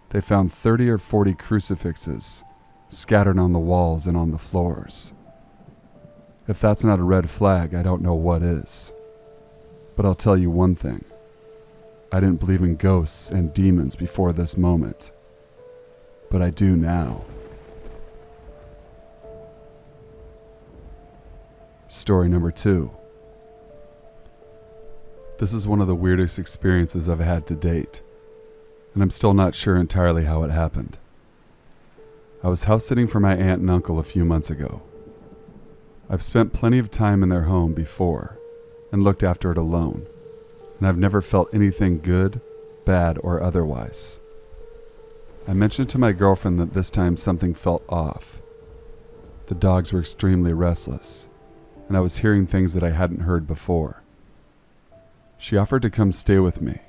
they found 30 or 40 crucifixes scattered on the walls and on the floors. If that's not a red flag, I don't know what is. But I'll tell you one thing. I didn't believe in ghosts and demons before this moment, but I do now. Story number 2. This is one of the weirdest experiences I've had to date, and I'm still not sure entirely how it happened. I was house sitting for my aunt and uncle a few months ago. I've spent plenty of time in their home before and looked after it alone, and I've never felt anything good, bad, or otherwise. I mentioned to my girlfriend that this time something felt off. The dogs were extremely restless, and I was hearing things that I hadn't heard before. She offered to come stay with me,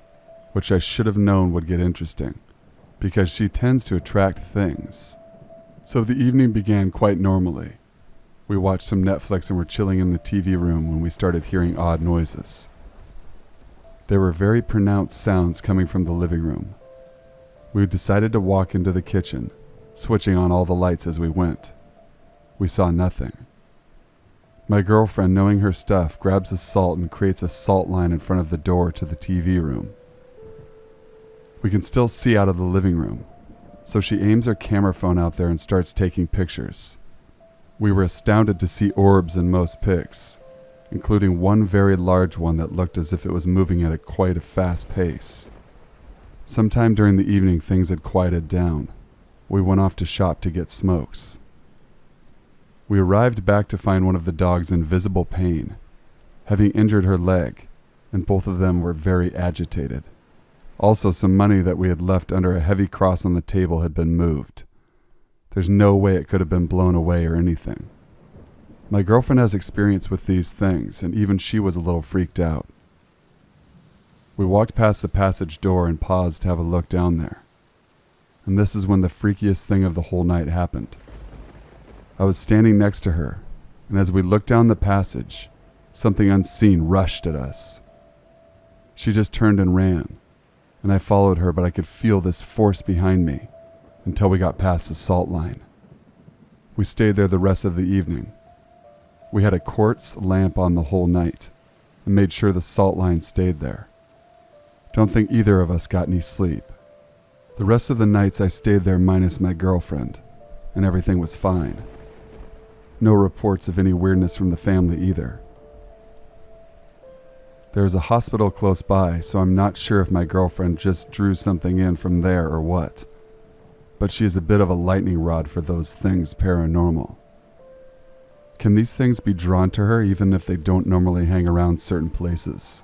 which I should have known would get interesting, because she tends to attract things. So the evening began quite normally. We watched some Netflix and were chilling in the TV room when we started hearing odd noises. There were very pronounced sounds coming from the living room. We decided to walk into the kitchen, switching on all the lights as we went. We saw nothing. My girlfriend, knowing her stuff, grabs a salt and creates a salt line in front of the door to the TV room. We can still see out of the living room, so she aims her camera phone out there and starts taking pictures. We were astounded to see orbs in most pics, including one very large one that looked as if it was moving at quite a fast pace. Sometime during the evening, things had quieted down. We went off to shop to get smokes. We arrived back to find one of the dogs in visible pain, having injured her leg, and both of them were very agitated. Also, some money that we had left under a heavy cross on the table had been moved. There's no way it could have been blown away or anything. My girlfriend has experience with these things, and even she was a little freaked out. We walked past the passage door and paused to have a look down there. And this is when the freakiest thing of the whole night happened. I was standing next to her, and as we looked down the passage, something unseen rushed at us. She just turned and ran, and I followed her, but I could feel this force behind me until we got past the salt line. We stayed there the rest of the evening. We had a quartz lamp on the whole night and made sure the salt line stayed there. Don't think either of us got any sleep. The rest of the nights I stayed there minus my girlfriend, and everything was fine. No reports of any weirdness from the family either. There is a hospital close by, so I'm not sure if my girlfriend just drew something in from there or what. But she is a bit of a lightning rod for those things paranormal. Can these things be drawn to her even if they don't normally hang around certain places?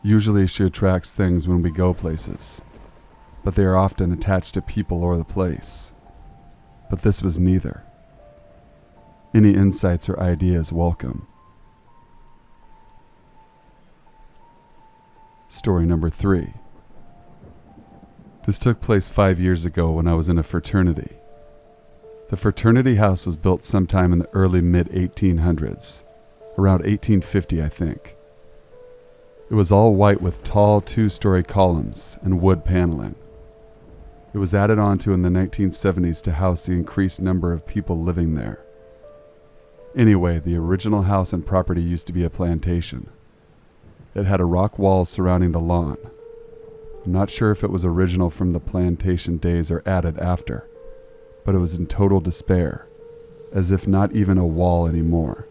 Usually she attracts things when we go places, but they are often attached to people or the place. But this was neither. Any insights or ideas welcome. Story number 3. This took place 5 years ago when I was in a fraternity. The fraternity house was built sometime in the early mid-1800s, around 1850 I think. It was all white with tall 2-story columns and wood paneling. It was added onto in the 1970s to house the increased number of people living there. Anyway, the original house and property used to be a plantation. It had a rock wall surrounding the lawn. I'm not sure if it was original from the plantation days or added after, but it was in total despair, as if not even a wall anymore,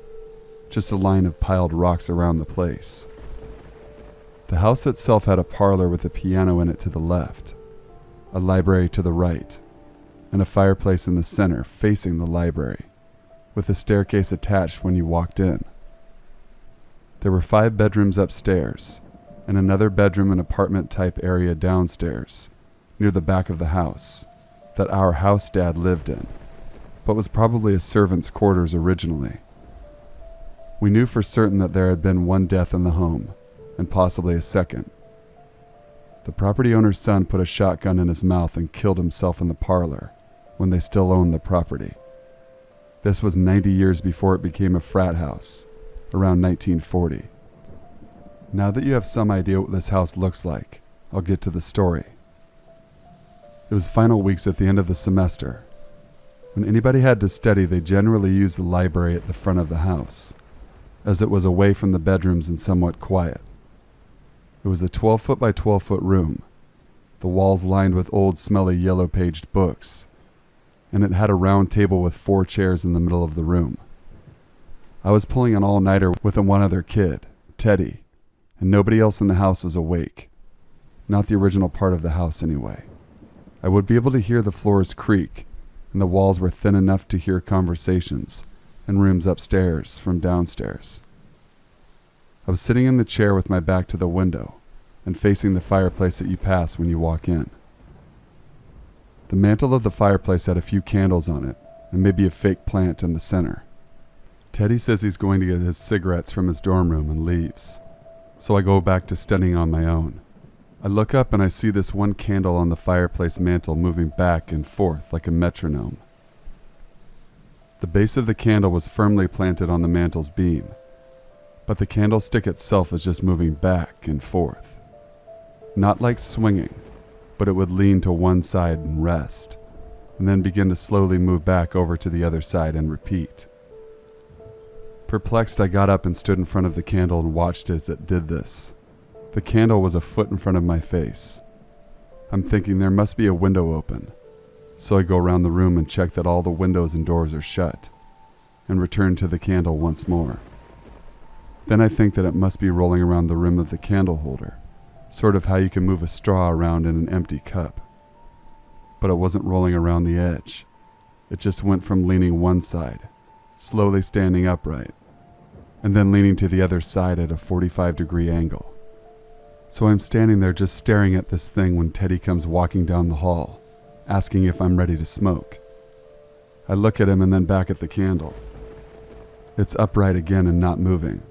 just a line of piled rocks around the place. The house itself had a parlor with a piano in it to the left, a library to the right, and a fireplace in the center facing the library, with a staircase attached when you walked in. There were 5 bedrooms upstairs, and another bedroom and apartment-type area downstairs, near the back of the house, that our house dad lived in, but was probably a servant's quarters originally. We knew for certain that there had been 1 death in the home, and possibly a second. The property owner's son put a shotgun in his mouth and killed himself in the parlor when they still owned the property. This was 90 years before it became a frat house, around 1940. Now that you have some idea what this house looks like, I'll get to the story. It was final weeks at the end of the semester. When anybody had to study, they generally used the library at the front of the house, as it was away from the bedrooms and somewhat quiet. It was a 12-foot by 12-foot room, the walls lined with old smelly yellow-paged books, and it had a round table with 4 chairs in the middle of the room. I was pulling an all-nighter with one other kid, Teddy, and nobody else in the house was awake. Not the original part of the house anyway. I would be able to hear the floors creak, and the walls were thin enough to hear conversations in rooms upstairs from downstairs. I was sitting in the chair with my back to the window and facing the fireplace that you pass when you walk in. The mantle of the fireplace had a few candles on it and maybe a fake plant in the center. Teddy says he's going to get his cigarettes from his dorm room and leaves, so I go back to studying on my own. I look up and I see this 1 candle on the fireplace mantle moving back and forth like a metronome. The base of the candle was firmly planted on the mantle's beam, but the candlestick itself was just moving back and forth. Not like swinging, but it would lean to one side and rest, and then begin to slowly move back over to the other side and repeat. Perplexed, I got up and stood in front of the candle and watched as it did this. The candle was a foot in front of my face. I'm thinking there must be a window open, so I go around the room and check that all the windows and doors are shut, and return to the candle once more. Then I think that it must be rolling around the rim of the candle holder, sort of how you can move a straw around in an empty cup. But it wasn't rolling around the edge. It just went from leaning one side, slowly standing upright, and then leaning to the other side at a 45-degree angle. So I'm standing there just staring at this thing when Teddy comes walking down the hall, asking if I'm ready to smoke. I look at him and then back at the candle. It's upright again and not moving.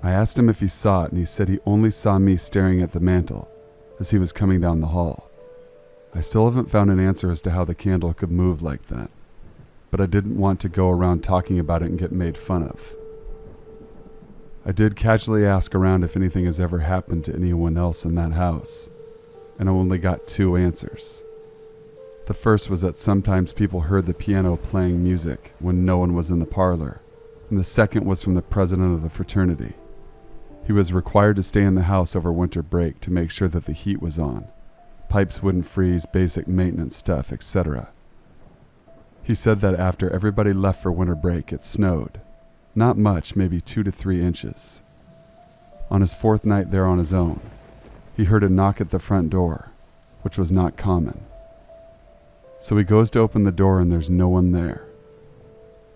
I asked him if he saw it, and he said he only saw me staring at the mantle as he was coming down the hall. I still haven't found an answer as to how the candle could move like that, but I didn't want to go around talking about it and get made fun of. I did casually ask around if anything has ever happened to anyone else in that house, and I only got 2 answers. The first was that sometimes people heard the piano playing music when no one was in the parlor, and the second was from the president of the fraternity. He was required to stay in the house over winter break to make sure that the heat was on, pipes wouldn't freeze, basic maintenance stuff, etc. He said that after everybody left for winter break, it snowed. Not much, maybe 2 to 3 inches. On his 4th night there on his own, he heard a knock at the front door, which was not common. So he goes to open the door and there's no one there.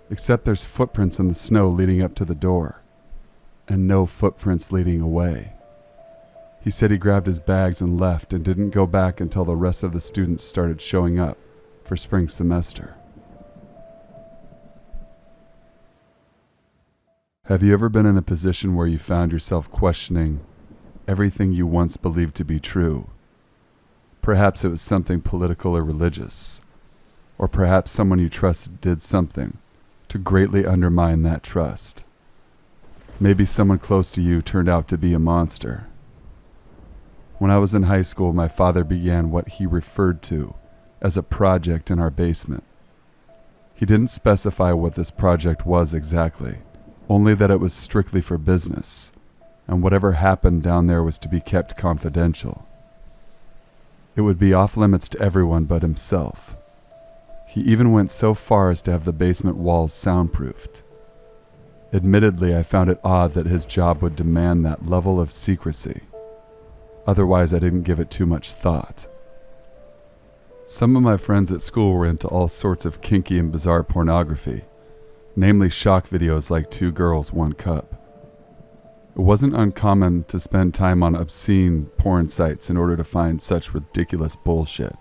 Except there's footprints in the snow leading up to the door, and no footprints leading away. He said he grabbed his bags and left and didn't go back until the rest of the students started showing up for spring semester. Have you ever been in a position where you found yourself questioning everything you once believed to be true? Perhaps it was something political or religious, or perhaps someone you trusted did something to greatly undermine that trust. Maybe someone close to you turned out to be a monster. When I was in high school, my father began what he referred to as a project in our basement. He He didn't specify what this project was exactly, only that it was strictly for business, and whatever happened down there was to be kept confidential. It would be off limits to everyone but himself. He even went so far as to have the basement walls soundproofed. Admittedly, I found it odd that his job would demand that level of secrecy. Otherwise, I didn't give it too much thought. Some of my friends at school were into all sorts of kinky and bizarre pornography, namely shock videos like 2 Girls, 1 Cup. It wasn't uncommon to spend time on obscene porn sites in order to find such ridiculous bullshit.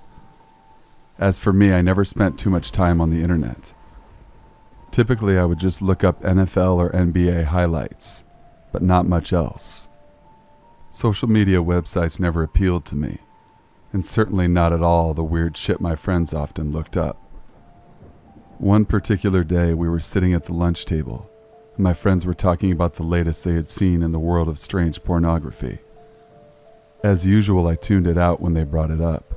As for me, I never spent too much time on the internet. Typically, I would just look up NFL or NBA highlights, but not much else. Social media websites never appealed to me, and certainly not at all the weird shit my friends often looked up. One particular day, we were sitting at the lunch table, and my friends were talking about the latest they had seen in the world of strange pornography. As usual, I tuned it out when they brought it up.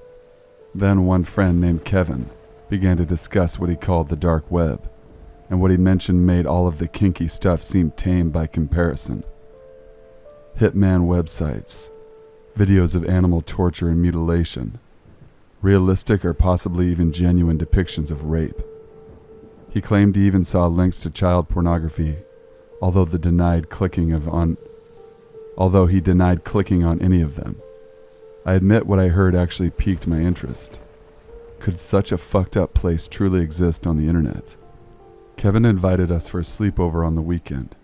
Then one friend named Kevin began to discuss what he called the dark web, and what he mentioned made all of the kinky stuff seem tame by comparison. Hitman websites, videos of animal torture and mutilation, realistic or possibly even genuine depictions of rape. He claimed he even saw links to child pornography, although he denied clicking on any of them. I admit what I heard actually piqued my interest. Could such a fucked up place truly exist on the internet? Kevin invited us for a sleepover on the weekend,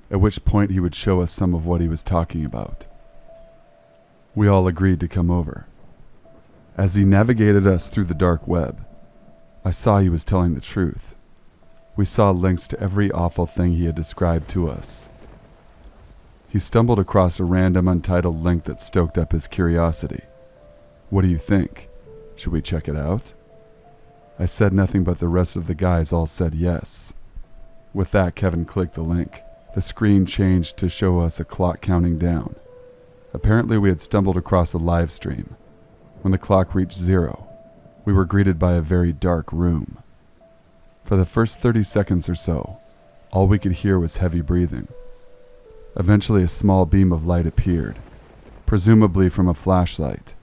at which point he would show us some of what he was talking about. We all agreed to come over. As he navigated us through the dark web, I saw he was telling the truth. We saw links to every awful thing he had described to us. He stumbled across a random untitled link that stoked up his curiosity. What do you think? Should we check it out? I said nothing, but the rest of the guys all said yes. With that, Kevin clicked the link. The screen changed to show us a clock counting down. Apparently we had stumbled across a live stream. When the clock reached 0, we were greeted by a very dark room. For the first 30 seconds or so, all we could hear was heavy breathing. Eventually a small beam of light appeared, presumably from a flashlight,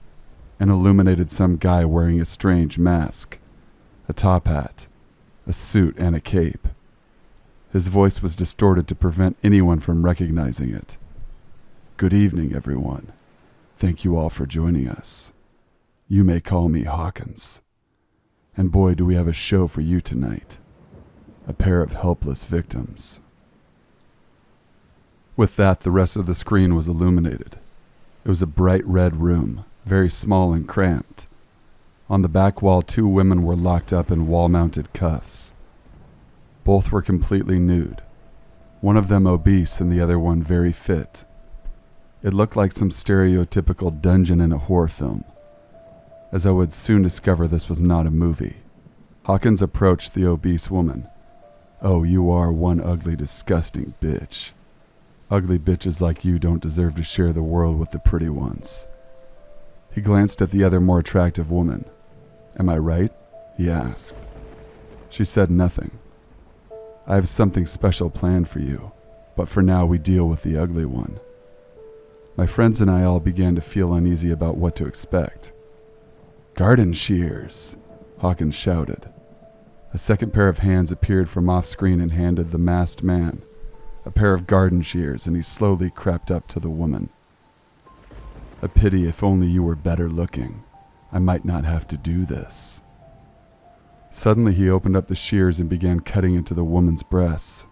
and illuminated some guy wearing a strange mask, a top hat, a suit, and a cape. His voice was distorted to prevent anyone from recognizing it. Good evening, everyone. Thank you all for joining us. You may call me Hawkins. And boy, do we have a show for you tonight. A pair of helpless victims. With that, the rest of the screen was illuminated. It was a bright red room, very small and cramped. On the back wall, 2 women were locked up in wall-mounted cuffs. Both were completely nude, one of them obese and the other one very fit. It looked like some stereotypical dungeon in a horror film. As I would soon discover, this was not a movie. Hawkins approached the obese woman. Oh, you are one ugly, disgusting bitch. Ugly bitches like you don't deserve to share the world with the pretty ones. He glanced at the other more attractive woman. Am I right? He asked. She said nothing. I have something special planned for you, but for now we deal with the ugly one. My friends and I all began to feel uneasy about what to expect. Garden shears, Hawkins shouted. A second pair of hands appeared from off-screen and handed the masked man a pair of garden shears, and he slowly crept up to the woman. A pity, if only you were better looking. I might not have to do this. Suddenly he opened up the shears and began cutting into the woman's breasts,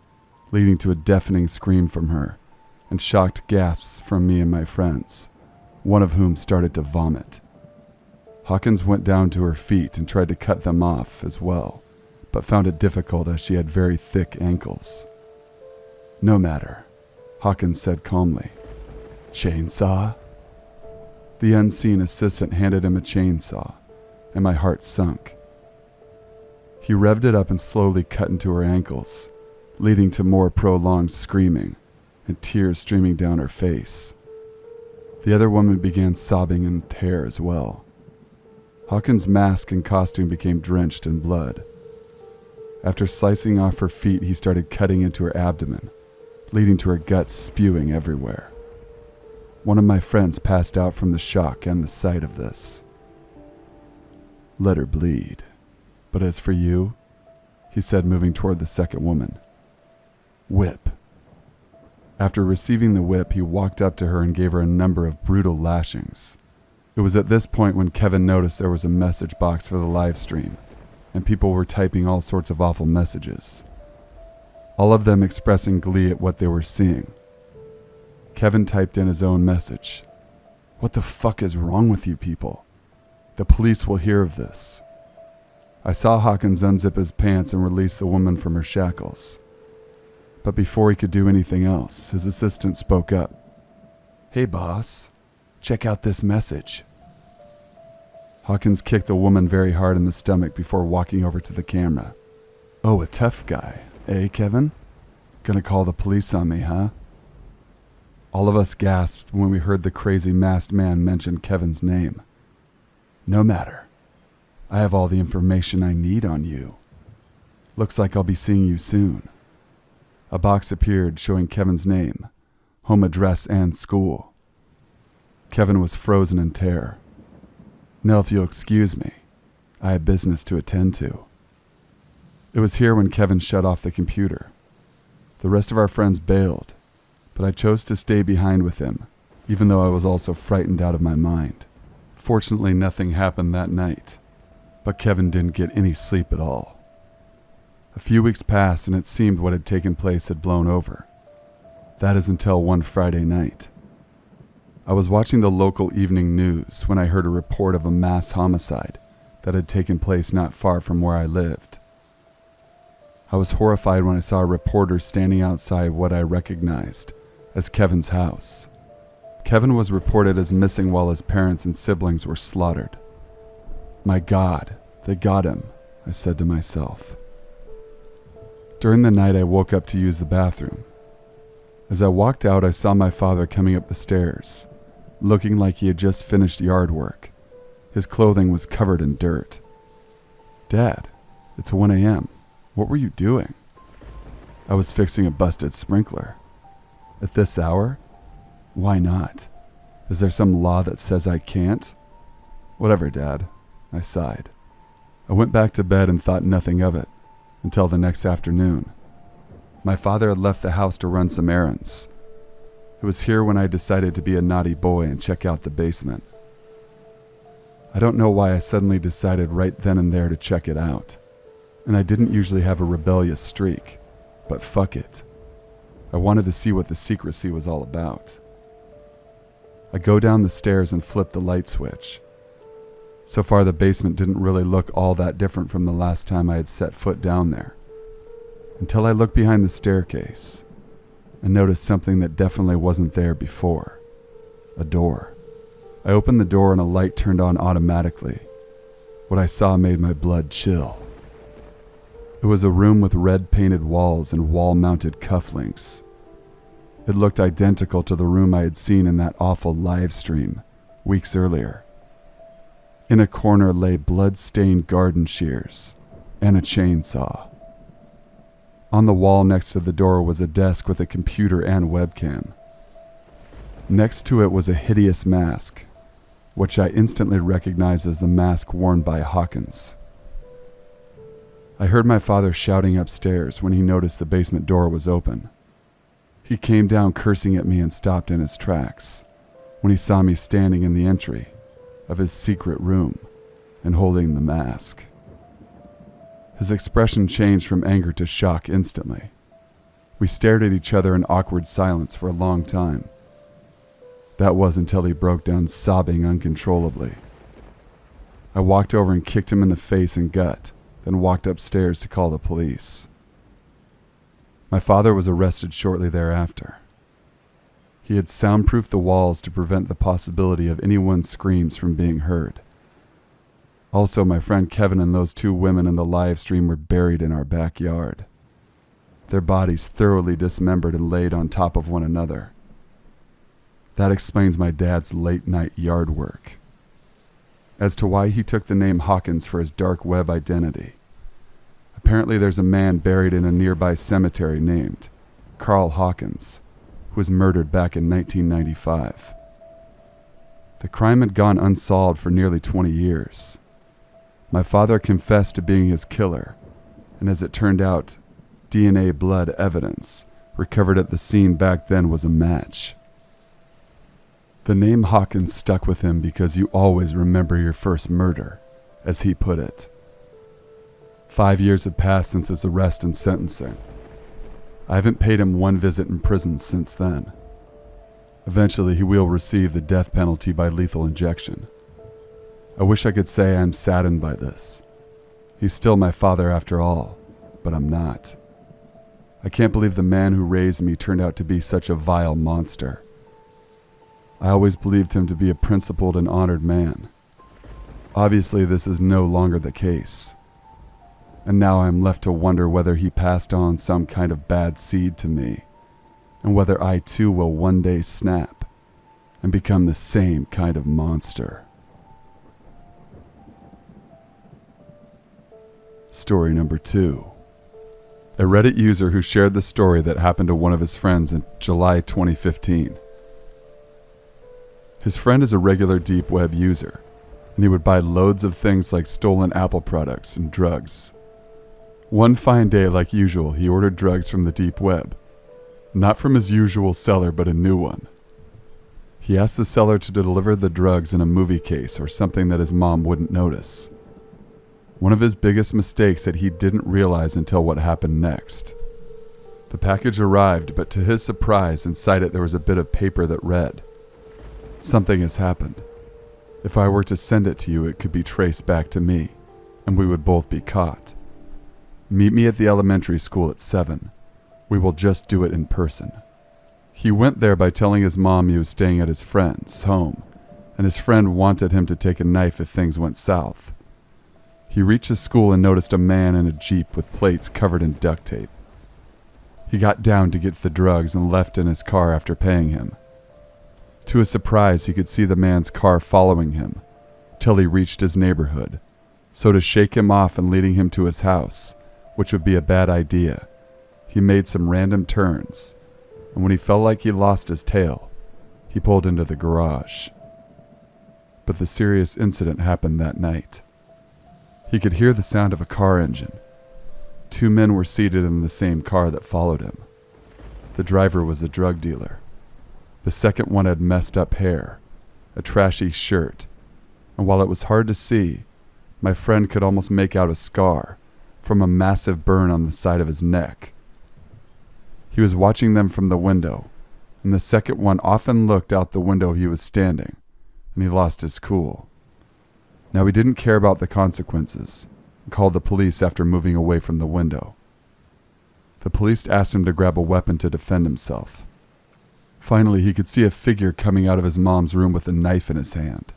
leading to a deafening scream from her, and shocked gasps from me and my friends, one of whom started to vomit. Hawkins went down to her feet and tried to cut them off as well, but found it difficult as she had very thick ankles. No matter, Hawkins said calmly. Chainsaw? The unseen assistant handed him a chainsaw, and my heart sunk. He revved it up and slowly cut into her ankles, leading to more prolonged screaming and tears streaming down her face. The other woman began sobbing in terror as well. Hawkins' mask and costume became drenched in blood. After slicing off her feet, he started cutting into her abdomen, leading to her guts spewing everywhere. One of my friends passed out from the shock and the sight of this. "Let her bleed. But as for you," he said, moving toward the second woman, "whip." After receiving the whip, he walked up to her and gave her a number of brutal lashings. It was at this point when Kevin noticed there was a message box for the live stream, and people were typing all sorts of awful messages, all of them expressing glee at what they were seeing. Kevin typed in his own message. "What the fuck is wrong with you people? The police will hear of this." I saw Hawkins unzip his pants and release the woman from her shackles. But before he could do anything else, his assistant spoke up. "Hey boss, check out this message." Hawkins kicked the woman very hard in the stomach before walking over to the camera. "Oh, a tough guy, eh, Kevin? Gonna call the police on me, huh?" All of us gasped when we heard the crazy masked man mention Kevin's name. "No matter. I have all the information I need on you. Looks like I'll be seeing you soon." A box appeared showing Kevin's name, home address, and school. Kevin was frozen in terror. "Now, if you'll excuse me, I have business to attend to." It was here when Kevin shut off the computer. The rest of our friends bailed, but I chose to stay behind with him, even though I was also frightened out of my mind. Fortunately, nothing happened that night, but Kevin didn't get any sleep at all. A few weeks passed and it seemed what had taken place had blown over. That is until one Friday night. I was watching the local evening news when I heard a report of a mass homicide that had taken place not far from where I lived. I was horrified when I saw a reporter standing outside what I recognized as Kevin's house. Kevin was reported as missing while his parents and siblings were slaughtered. "My God, they got him," I said to myself. During the night, I woke up to use the bathroom. As I walked out, I saw my father coming up the stairs, looking like he had just finished yard work. His clothing was covered in dirt. "Dad, it's 1 a.m. What were you doing?" "I was fixing a busted sprinkler." "At this hour? Why not? Is there some law that says I can't?" "Whatever, Dad," I sighed. I went back to bed and thought nothing of it until the next afternoon. My father had left the house to run some errands. It was here when I decided to be a naughty boy and check out the basement. I don't know why I suddenly decided right then and there to check it out. And I didn't usually have a rebellious streak, but fuck it. I wanted to see what the secrecy was all about. I go down the stairs and flip the light switch. So far, the basement didn't really look all that different from the last time I had set foot down there. Until I looked behind the staircase and noticed something that definitely wasn't there before. A door. I opened the door and a light turned on automatically. What I saw made my blood chill. It was a room with red painted walls and wall-mounted cufflinks. It looked identical to the room I had seen in that awful live stream weeks earlier. In a corner lay blood-stained garden shears and a chainsaw. On the wall next to the door was a desk with a computer and webcam. Next to it was a hideous mask, which I instantly recognized as the mask worn by Hawkins. I heard my father shouting upstairs when he noticed the basement door was open. He came down cursing at me and stopped in his tracks when he saw me standing in the entry of his secret room and holding the mask. His expression changed from anger to shock instantly. We stared at each other in awkward silence for a long time. That was until he broke down sobbing uncontrollably. I walked over and kicked him in the face and gut, then walked upstairs to call the police. My father was arrested shortly thereafter. He had soundproofed the walls to prevent the possibility of anyone's screams from being heard. Also, my friend Kevin and those two women in the live stream were buried in our backyard. Their bodies thoroughly dismembered and laid on top of one another. That explains my dad's late-night yard work. As to why he took the name Hawkins for his dark web identity, Apparently there's a man buried in a nearby cemetery named Carl Hawkins, who was murdered back in 1995. The crime had gone unsolved for nearly 20 years. My father confessed to being his killer, and as it turned out, DNA blood evidence recovered at the scene back then was a match. The name Hawkins stuck with him because you always remember your first murder, as he put it. 5 years have passed since his arrest and sentencing. I haven't paid him one visit in prison since then. Eventually, he will receive the death penalty by lethal injection. I wish I could say I'm saddened by this. He's still my father after all, but I'm not. I can't believe the man who raised me turned out to be such a vile monster. I always believed him to be a principled and honored man. Obviously, this is no longer the case. And now I'm left to wonder whether he passed on some kind of bad seed to me, and whether I too will one day snap and become the same kind of monster. Story number 2. A Reddit user who shared the story that happened to one of his friends in July 2015. His friend is a regular deep web user, and he would buy loads of things like stolen Apple products and drugs. One fine day, like usual, he ordered drugs from the deep web. Not from his usual seller, but a new one. He asked the seller to deliver the drugs in a movie case or something that his mom wouldn't notice. One of his biggest mistakes that he didn't realize until what happened next. The package arrived, but to his surprise, inside it there was a bit of paper that read, "Something has happened. If I were to send it to you, it could be traced back to me, and we would both be caught. Meet me at the elementary school at 7. We will just do it in person." He went there by telling his mom he was staying at his friend's home, and his friend wanted him to take a knife if things went south. He reached the school and noticed a man in a Jeep with plates covered in duct tape. He got down to get the drugs and left in his car after paying him. To his surprise, he could see the man's car following him, till he reached his neighborhood. So to shake him off and leading him to his house, which would be a bad idea, he made some random turns, and when he felt like he lost his tail, he pulled into the garage. But the serious incident happened that night. He could hear the sound of a car engine. 2 men were seated in the same car that followed him. The driver was a drug dealer. The second one had messed up hair, a trashy shirt, and while it was hard to see, my friend could almost make out a scar from a massive burn on the side of his neck. He was watching them from the window, and the second one often looked out the window he was standing, and he lost his cool. Now he didn't care about the consequences, and called the police after moving away from the window. The police asked him to grab a weapon to defend himself. Finally, he could see a figure coming out of his mom's room with a knife in his hand.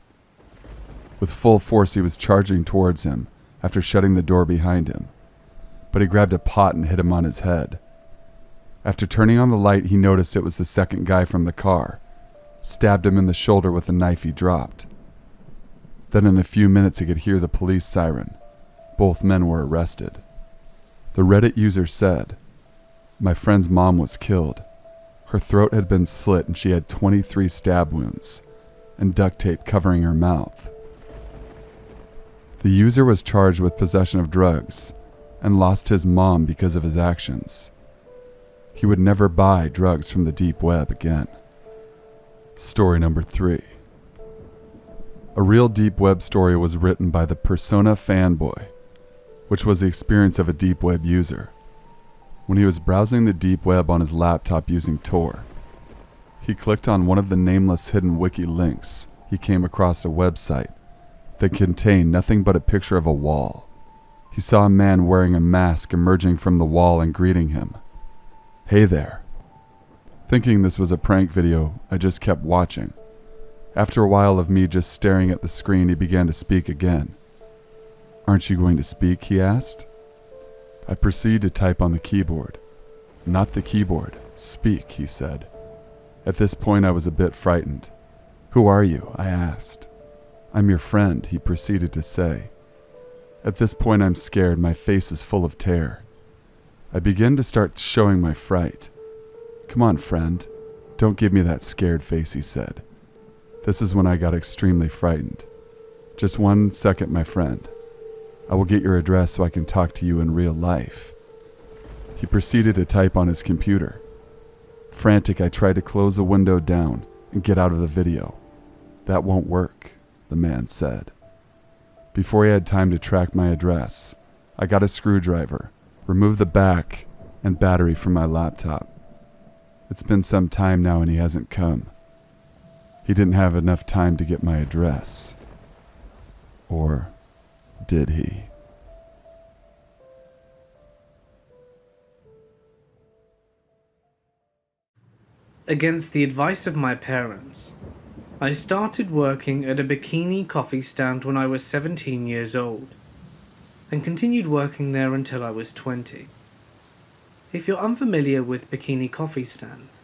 With full force, he was charging towards him after shutting the door behind him, but he grabbed a pot and hit him on his head. After turning on the light, he noticed it was the second guy from the car, stabbed him in the shoulder with the knife he dropped. Then in a few minutes he could hear the police siren. Both men were arrested. The Reddit user said, "My friend's mom was killed. Her throat had been slit and she had 23 stab wounds and duct tape covering her mouth." The user was charged with possession of drugs and lost his mom because of his actions. He would never buy drugs from the deep web again. Story number 3. A real deep web story was written by the Persona Fanboy, which was the experience of a deep web user. When he was browsing the deep web on his laptop using Tor, he clicked on one of the nameless hidden wiki links. He came across a website that contained nothing but a picture of a wall. He saw a man wearing a mask emerging from the wall and greeting him. "Hey there." Thinking this was a prank video, I just kept watching. After a while of me just staring at the screen, he began to speak again. "Aren't you going to speak?" he asked. I proceeded to type on the keyboard. "Not the keyboard, speak," he said. At this point I was a bit frightened. "Who are you?" I asked. "I'm your friend," he proceeded to say. At this point, I'm scared. My face is full of terror. I begin to start showing my fright. "Come on, friend. Don't give me that scared face," he said. This is when I got extremely frightened. "Just 1 second, my friend. I will get your address so I can talk to you in real life." He proceeded to type on his computer. Frantic, I tried to close the window down and get out of the video. "That won't work," the man said. Before he had time to track my address, I got a screwdriver, removed the back and battery from my laptop. It's been some time now and he hasn't come. He didn't have enough time to get my address. Or did he? Against the advice of my parents, I started working at a bikini coffee stand when I was 17 years old, and continued working there until I was 20. If you're unfamiliar with bikini coffee stands,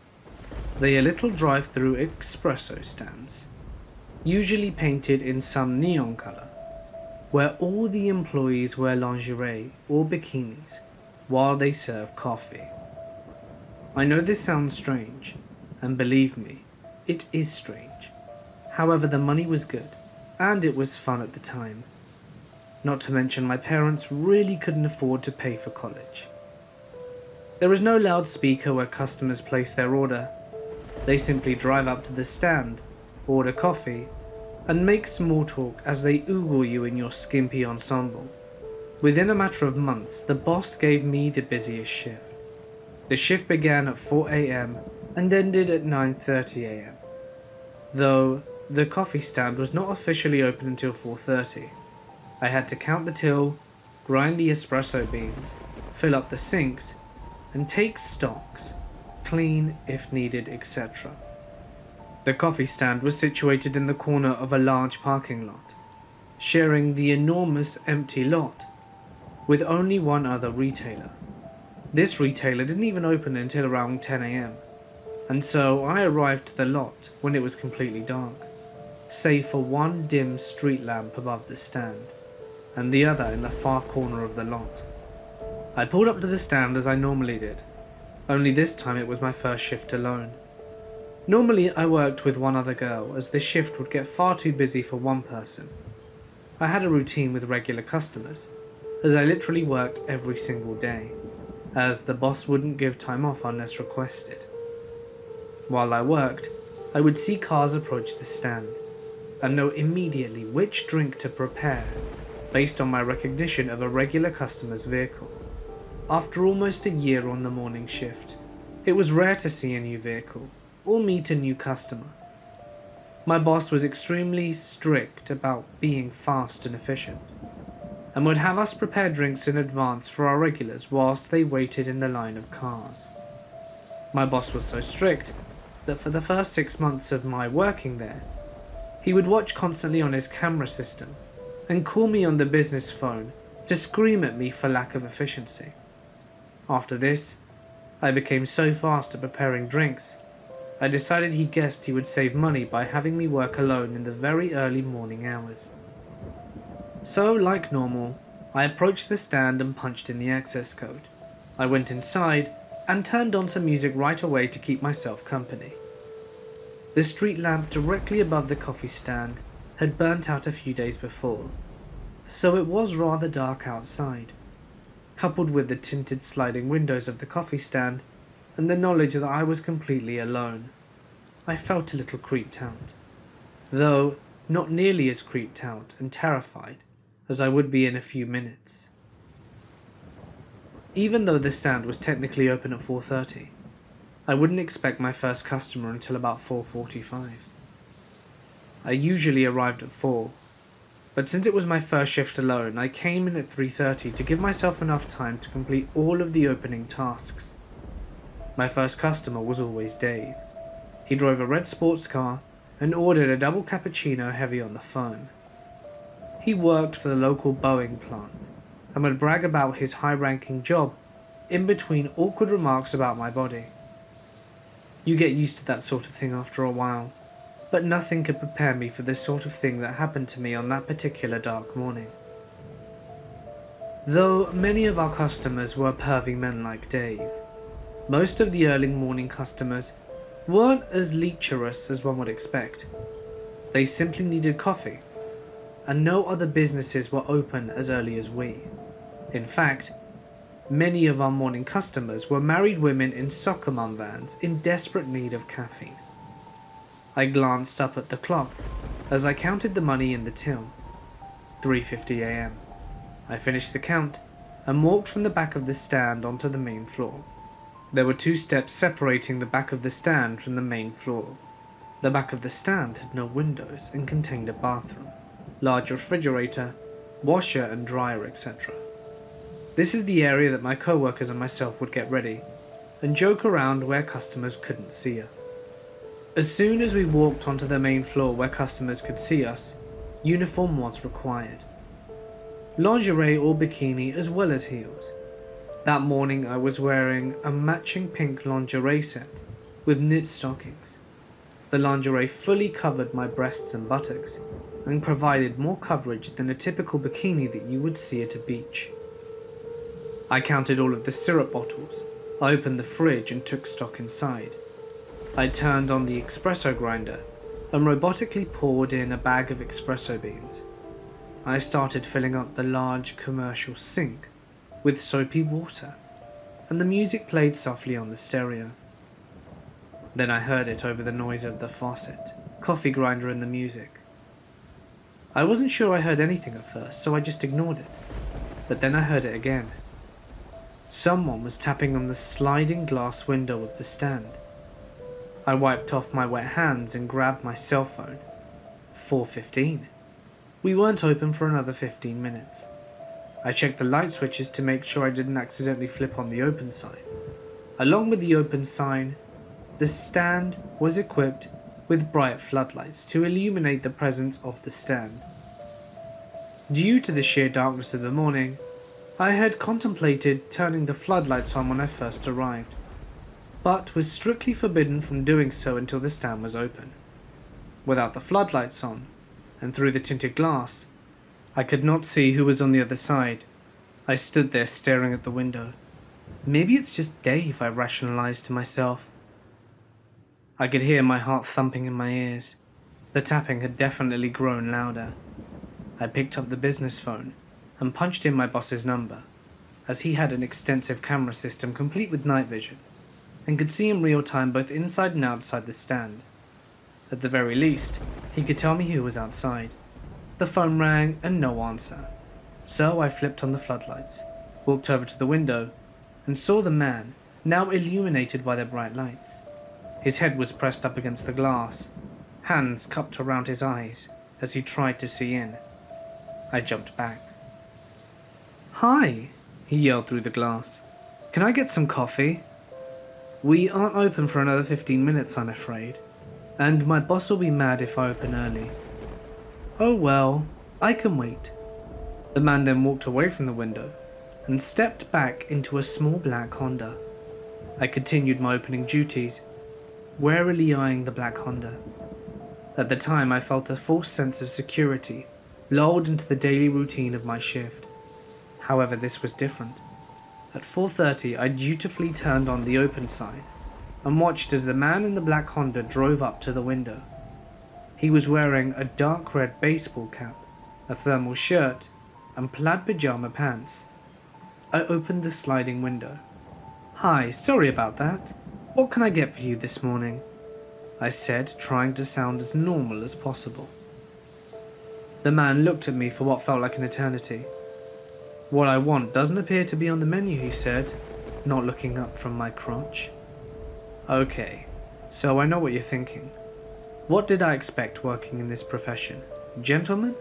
they are little drive-through espresso stands, usually painted in some neon color, where all the employees wear lingerie or bikinis while they serve coffee. I know this sounds strange, and believe me, it is strange. However, the money was good, and it was fun at the time. Not to mention my parents really couldn't afford to pay for college. There is no loudspeaker where customers place their order. They simply drive up to the stand, order coffee, and make small talk as they oogle you in your skimpy ensemble. Within a matter of months, the boss gave me the busiest shift. The shift began at 4 a.m. and ended at 9:30 a.m. Though the coffee stand was not officially open until 4:30. I had to count the till, grind the espresso beans, fill up the sinks, and take stocks, clean if needed, etc. The coffee stand was situated in the corner of a large parking lot, sharing the enormous empty lot with only one other retailer. This retailer didn't even open until around 10 a.m, and so I arrived to the lot when it was completely dark, save for one dim street lamp above the stand, and the other in the far corner of the lot. I pulled up to the stand as I normally did, only this time it was my first shift alone. Normally I worked with one other girl, as this shift would get far too busy for one person. I had a routine with regular customers, as I literally worked every single day, as the boss wouldn't give time off unless requested. While I worked, I would see cars approach the stand, and know immediately which drink to prepare based on my recognition of a regular customer's vehicle. After almost a year on the morning shift, it was rare to see a new vehicle or meet a new customer. My boss was extremely strict about being fast and efficient, and would have us prepare drinks in advance for our regulars whilst they waited in the line of cars. My boss was so strict that for the first 6 months of my working there, he would watch constantly on his camera system and call me on the business phone to scream at me for lack of efficiency. After this, I became so fast at preparing drinks, I decided he guessed he would save money by having me work alone in the very early morning hours. So, like normal, I approached the stand and punched in the access code. I went inside and turned on some music right away to keep myself company. The street lamp directly above the coffee stand had burnt out a few days before, so it was rather dark outside. Coupled with the tinted sliding windows of the coffee stand and the knowledge that I was completely alone, I felt a little creeped out, though not nearly as creeped out and terrified as I would be in a few minutes. Even though the stand was technically open at 4:30, I wouldn't expect my first customer until about 4:45. I usually arrived at 4, but since it was my first shift alone, I came in at 3:30 to give myself enough time to complete all of the opening tasks. My first customer was always Dave. He drove a red sports car and ordered a double cappuccino heavy on the foam. He worked for the local Boeing plant and would brag about his high-ranking job in between awkward remarks about my body. You get used to that sort of thing after a while, but nothing could prepare me for this sort of thing that happened to me on that particular dark morning. Though many of our customers were pervy men like Dave, most of the early morning customers weren't as lecherous as one would expect. They simply needed coffee, and no other businesses were open as early as we. In fact, many of our morning customers were married women in soccer mom vans in desperate need of caffeine. I glanced up at the clock as I counted the money in the till. 3:50 a.m. I finished the count and walked from the back of the stand onto the main floor. There were 2 steps separating the back of the stand from the main floor. The back of the stand had no windows and contained a bathroom, large refrigerator, washer and dryer, etc. This is the area that my co-workers and myself would get ready and joke around where customers couldn't see us. As soon as we walked onto the main floor where customers could see us, uniform was required. Lingerie or bikini as well as heels. That morning I was wearing a matching pink lingerie set with knit stockings. The lingerie fully covered my breasts and buttocks and provided more coverage than a typical bikini that you would see at a beach. I counted all of the syrup bottles. I opened the fridge and took stock inside. I turned on the espresso grinder and robotically poured in a bag of espresso beans. I started filling up the large commercial sink with soapy water, and the music played softly on the stereo. Then I heard it over the noise of the faucet, coffee grinder and the music. I wasn't sure I heard anything at first, so I just ignored it. But then I heard it again. Someone was tapping on the sliding glass window of the stand. I wiped off my wet hands and grabbed my cell phone. 4:15. We weren't open for another 15 minutes. I checked the light switches to make sure I didn't accidentally flip on the open sign. Along with the open sign, the stand was equipped with bright floodlights to illuminate the presence of the stand. Due to the sheer darkness of the morning, I had contemplated turning the floodlights on when I first arrived, but was strictly forbidden from doing so until the stand was open. Without the floodlights on, and through the tinted glass, I could not see who was on the other side. I stood there staring at the window. Maybe it's just Dave, I rationalized to myself. I could hear my heart thumping in my ears. The tapping had definitely grown louder. I picked up the business phone and punched in my boss's number, as he had an extensive camera system complete with night vision, and could see in real time both inside and outside the stand. At the very least, he could tell me who was outside. The phone rang and no answer, so I flipped on the floodlights, walked over to the window, and saw the man, now illuminated by the bright lights. His head was pressed up against the glass, hands cupped around his eyes as he tried to see in. I jumped back. "Hi," he yelled through the glass. "Can I get some coffee?" "We aren't open for another 15 minutes, I'm afraid, and my boss will be mad if I open early." "Oh well, I can wait." The man then walked away from the window and stepped back into a small black Honda. I continued my opening duties, warily eyeing the black Honda. At the time, I felt a false sense of security, lulled into the daily routine of my shift. However, this was different. At 4:30, I dutifully turned on the open sign and watched as the man in the black Honda drove up to the window. He was wearing a dark red baseball cap, a thermal shirt, and plaid pajama pants. I opened the sliding window. "Hi, sorry about that. What can I get for you this morning?" I said, trying to sound as normal as possible. The man looked at me for what felt like an eternity. "What I want doesn't appear to be on the menu," he said, not looking up from my crotch. "Okay, so I know what you're thinking. What did I expect working in this profession? Gentlemen?"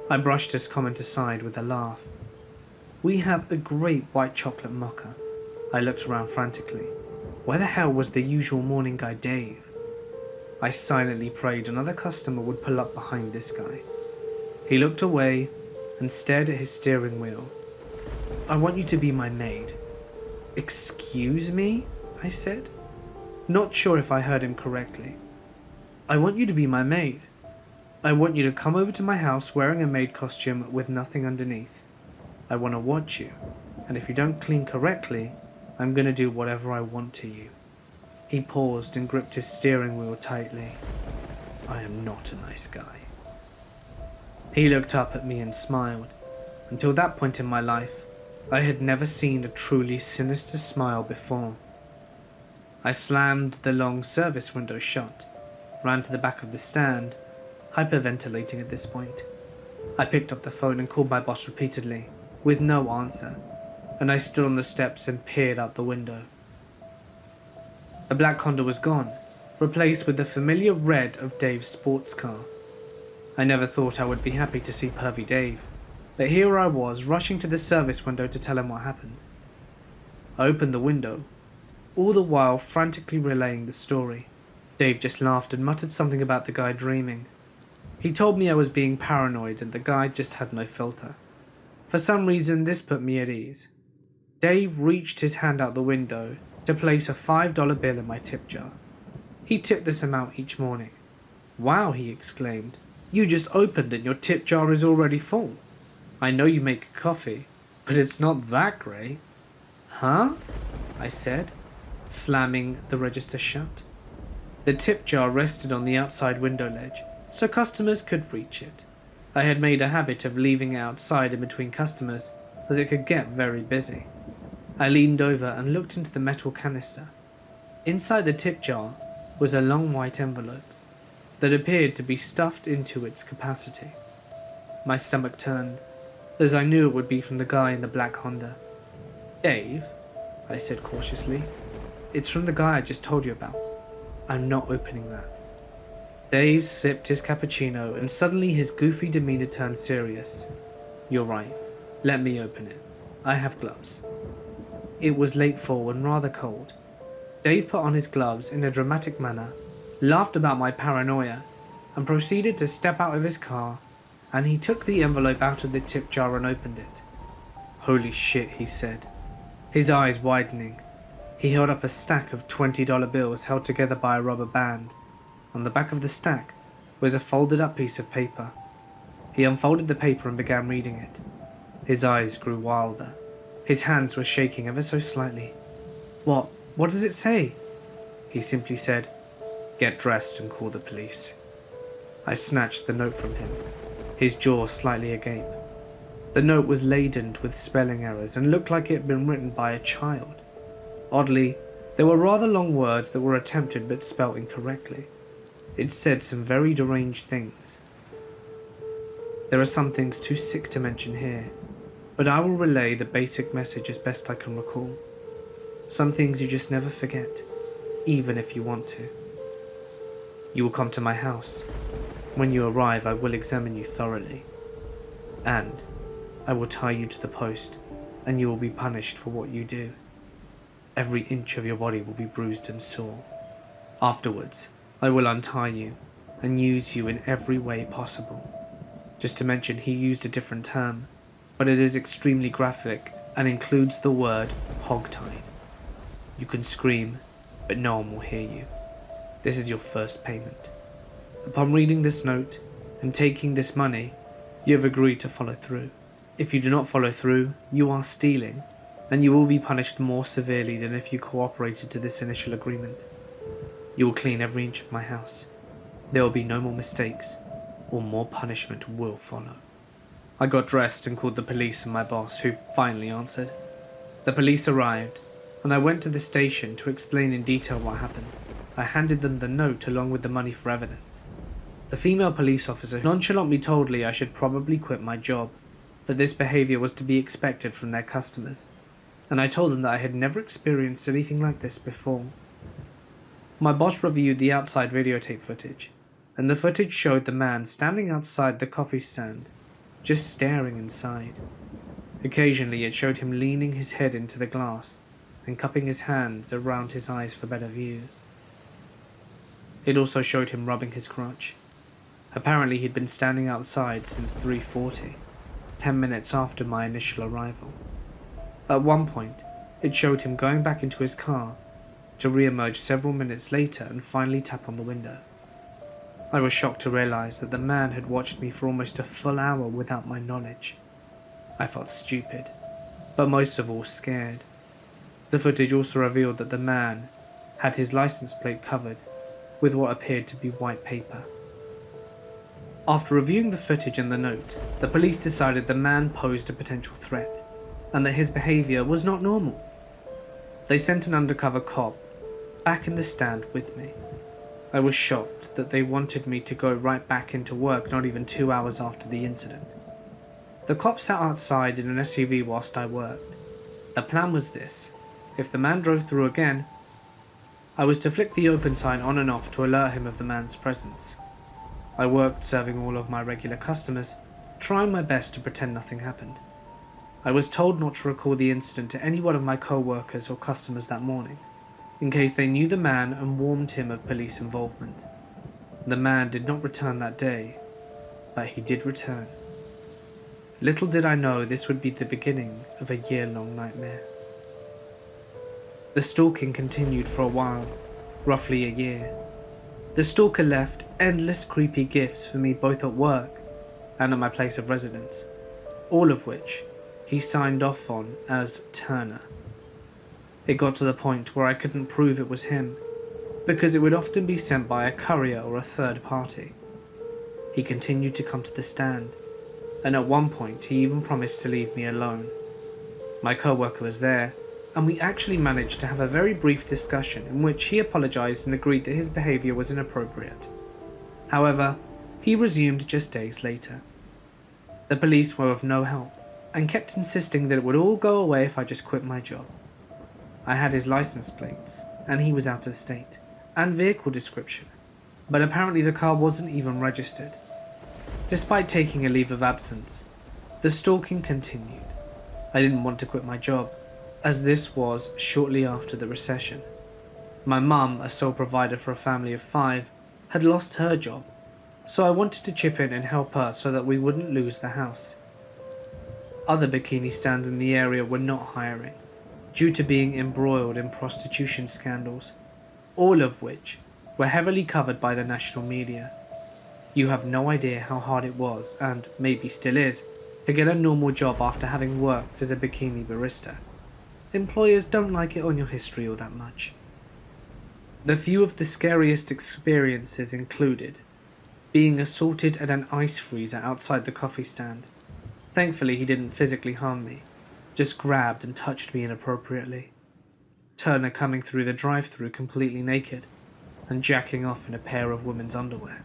I brushed his comment aside with a laugh. "We have a great white chocolate mocha." I looked around frantically. Where the hell was the usual morning guy Dave? I silently prayed another customer would pull up behind this guy. He looked away and stared at his steering wheel. "I want you to be my maid." "Excuse me?" I said, not sure if I heard him correctly. "I want you to be my maid. I want you to come over to my house wearing a maid costume with nothing underneath." I want to watch you, and if you don't clean correctly, I'm going to do whatever I want to you." He paused and gripped his steering wheel tightly. "I am not a nice guy." He looked up at me and smiled. Until that point in my life, I had never seen a truly sinister smile before. I slammed the long service window shut, ran to the back of the stand, hyperventilating at this point. I picked up the phone and called my boss repeatedly, with no answer, and I stood on the steps and peered out the window. The black Honda was gone, replaced with the familiar red of Dave's sports car. I never thought I would be happy to see pervy Dave, but here I was rushing to the service window to tell him what happened. I opened the window, all the while frantically relaying the story. Dave just laughed and muttered something about the guy dreaming. He told me I was being paranoid and the guy just had no filter. For some reason, this put me at ease. Dave reached his hand out the window to place a $5 bill in my tip jar. He tipped this amount each morning. "Wow," he exclaimed. "You just opened and your tip jar is already full. I know you make coffee, but it's not that great." "Huh?" I said, slamming the register shut. The tip jar rested on the outside window ledge, so customers could reach it. I had made a habit of leaving it outside in between customers, as it could get very busy. I leaned over and looked into the metal canister. Inside the tip jar was a long white envelope that appeared to be stuffed into its capacity. My stomach turned, as I knew it would be from the guy in the black Honda. "Dave," I said cautiously, "it's from the guy I just told you about. I'm not opening that." Dave sipped his cappuccino and suddenly his goofy demeanor turned serious. "You're right. Let me open it. I have gloves." It was late fall and rather cold. Dave put on his gloves in a dramatic manner, laughed about my paranoia, and proceeded to step out of his car, and he took the envelope out of the tip jar and opened it. "Holy shit," he said, his eyes widening. He held up a stack of $20 bills held together by a rubber band. On the back of the stack was a folded up piece of paper. He unfolded the paper and began reading it. His eyes grew wilder. His hands were shaking ever so slightly. What does it say?" He simply said, "Get dressed and call the police." I snatched the note from him, his jaw slightly agape. The note was laden with spelling errors and looked like it had been written by a child. Oddly, there were rather long words that were attempted but spelt incorrectly. It said some very deranged things. There are some things too sick to mention here, but I will relay the basic message as best I can recall. Some things you just never forget, even if you want to. "You will come to my house. When you arrive, I will examine you thoroughly. And I will tie you to the post, and you will be punished for what you do. Every inch of your body will be bruised and sore. Afterwards, I will untie you and use you in every way possible." Just to mention, he used a different term, but it is extremely graphic and includes the word hogtied. "You can scream, but no one will hear you. This is your first payment. Upon reading this note and taking this money, you have agreed to follow through. If you do not follow through, you are stealing, and you will be punished more severely than if you cooperated to this initial agreement. You will clean every inch of my house. There will be no more mistakes, or more punishment will follow." I got dressed and called the police and my boss, who finally answered. The police arrived, and I went to the station to explain in detail what happened. I handed them the note along with the money for evidence. The female police officer nonchalantly told me I should probably quit my job, that this behavior was to be expected from their customers, and I told them that I had never experienced anything like this before. My boss reviewed the outside videotape footage, and the footage showed the man standing outside the coffee stand, just staring inside. Occasionally it showed him leaning his head into the glass and cupping his hands around his eyes for better view. It also showed him rubbing his crotch. Apparently he'd been standing outside since 3:40, 10 minutes after my initial arrival. At one point, it showed him going back into his car to re-emerge several minutes later and finally tap on the window. I was shocked to realize that the man had watched me for almost a full hour without my knowledge. I felt stupid, but most of all scared. The footage also revealed that the man had his license plate covered with what appeared to be white paper. After reviewing the footage and the note, the police decided the man posed a potential threat, and that his behaviour was not normal. They sent an undercover cop back in the stand with me. I was shocked that they wanted me to go right back into work not even 2 hours after the incident. The cop sat outside in an SUV whilst I worked. The plan was this: if the man drove through again, I was to flick the open sign on and off to alert him of the man's presence. I worked serving all of my regular customers, trying my best to pretend nothing happened. I was told not to recall the incident to any one of my co-workers or customers that morning, in case they knew the man and warned him of police involvement. The man did not return that day, but he did return. Little did I know this would be the beginning of a year-long nightmare. The stalking continued for a while, roughly a year. The stalker left endless creepy gifts for me both at work and at my place of residence, all of which he signed off on as Turner. It got to the point where I couldn't prove it was him, because it would often be sent by a courier or a third party. He continued to come to the stand, and at one point he even promised to leave me alone. My co-worker was there, and we actually managed to have a very brief discussion in which he apologised and agreed that his behaviour was inappropriate. However, he resumed just days later. The police were of no help, and kept insisting that it would all go away if I just quit my job. I had his license plates, and he was out of state, and vehicle description, but apparently the car wasn't even registered. Despite taking a leave of absence, the stalking continued. I didn't want to quit my job, as this was shortly after the recession. My mum, a sole provider for a family of 5, had lost her job, so I wanted to chip in and help her so that we wouldn't lose the house. Other bikini stands in the area were not hiring, due to being embroiled in prostitution scandals, all of which were heavily covered by the national media. You have no idea how hard it was, and maybe still is, to get a normal job after having worked as a bikini barista. Employers don't like it on your history all that much. The few of the scariest experiences included being assaulted at an ice freezer outside the coffee stand. Thankfully he didn't physically harm me, just grabbed and touched me inappropriately. Turner coming through the drive-thru completely naked and jacking off in a pair of women's underwear.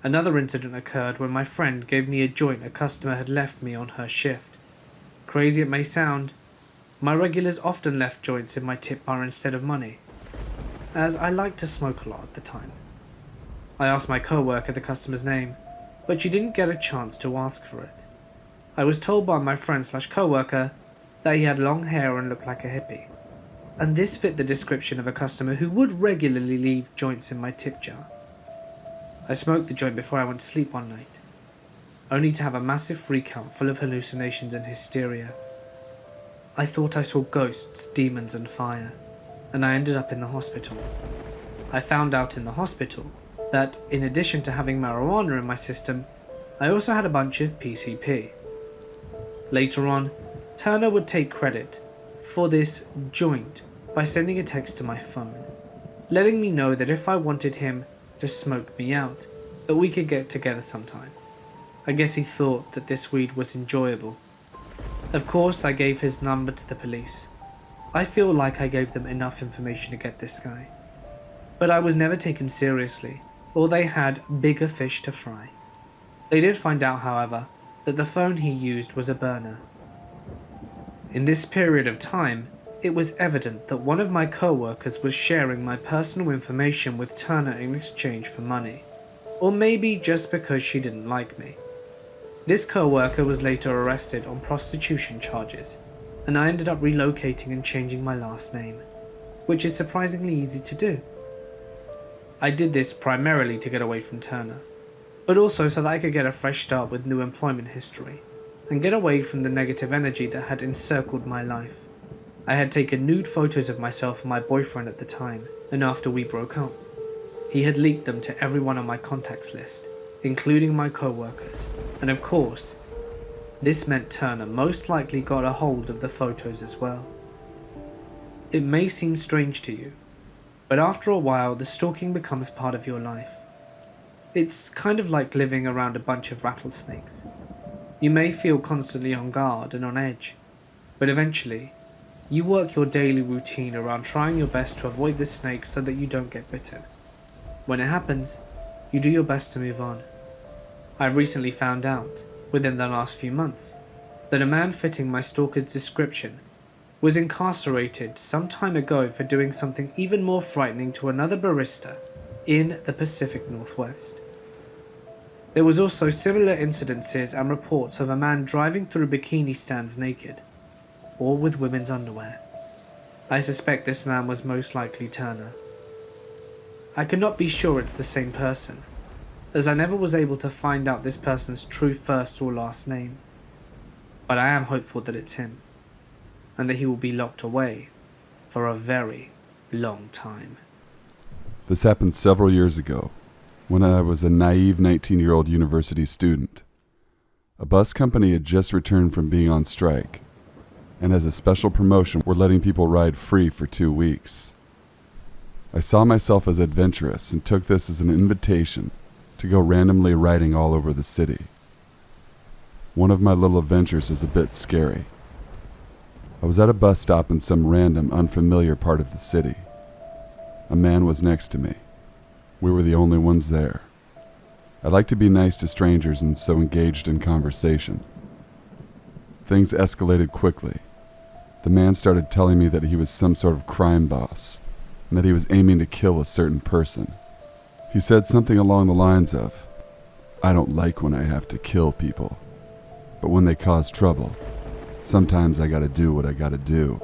Another incident occurred when my friend gave me a joint a customer had left me on her shift. Crazy it may sound, my regulars often left joints in my tip bar instead of money, as I liked to smoke a lot at the time. I asked my co-worker the customer's name, but she didn't get a chance to ask for it. I was told by my friend/co-worker that he had long hair and looked like a hippie, and this fit the description of a customer who would regularly leave joints in my tip jar. I smoked the joint before I went to sleep one night, only to have a massive freak-out full of hallucinations and hysteria. I thought I saw ghosts, demons and fire, and I ended up in the hospital. I found out in the hospital that, in addition to having marijuana in my system, I also had a bunch of PCP. Later on, Turner would take credit for this joint by sending a text to my phone, letting me know that if I wanted him to smoke me out, that we could get together sometime. I guess he thought that this weed was enjoyable. Of course, I gave his number to the police. I feel like I gave them enough information to get this guy. But I was never taken seriously, or they had bigger fish to fry. They did find out, however, that the phone he used was a burner. In this period of time, it was evident that one of my co-workers was sharing my personal information with Turner in exchange for money, or maybe just because she didn't like me. This co-worker was later arrested on prostitution charges, and I ended up relocating and changing my last name, which is surprisingly easy to do. I did this primarily to get away from Turner, but also so that I could get a fresh start with new employment history, and get away from the negative energy that had encircled my life. I had taken nude photos of myself and my boyfriend at the time, and after we broke up, he had leaked them to everyone on my contacts list, including my co-workers, and of course, This meant Turner most likely got a hold of the photos as well. It may seem strange to you, but after a while the stalking becomes part of your life. It's kind of like living around a bunch of rattlesnakes. You may feel constantly on guard and on edge, but eventually, you work your daily routine around trying your best to avoid the snakes so that you don't get bitten. When it happens, you do your best to move on. I've recently found out, within the last few months, that a man fitting my stalker's description was incarcerated some time ago for doing something even more frightening to another barista in the Pacific Northwest. There was also similar incidences and reports of a man driving through bikini stands naked, or with women's underwear. I suspect this man was most likely Turner. I could not be sure it's the same person, as I never was able to find out this person's true first or last name, but I am hopeful that it's him, and that he will be locked away for a very long time. This happened several years ago, when I was a naive 19-year-old university student. A bus company had just returned from being on strike, and as a special promotion were letting people ride free for 2 weeks. I saw myself as adventurous and took this as an invitation to go randomly riding all over the city. One of my little adventures was a bit scary. I was at a bus stop in some random, unfamiliar part of the city. A man was next to me. We were the only ones there. I like to be nice to strangers and so engaged in conversation. Things escalated quickly. The man started telling me that he was some sort of crime boss, and that he was aiming to kill a certain person. He said something along the lines of, "I don't like when I have to kill people, but when they cause trouble, sometimes I gotta do what I gotta do."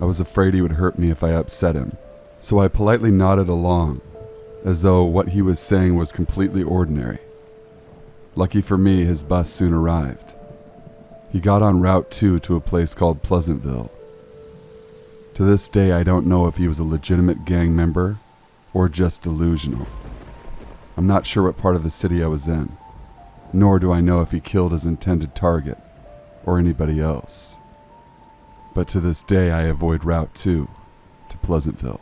I was afraid he would hurt me if I upset him, so I politely nodded along, as though what he was saying was completely ordinary. Lucky for me, his bus soon arrived. He got on Route 2 to a place called Pleasantville. To this day, I don't know if he was a legitimate gang member or just delusional. I'm not sure what part of the city I was in, nor do I know if he killed his intended target or anybody else. But to this day, I avoid Route 2 to Pleasantville.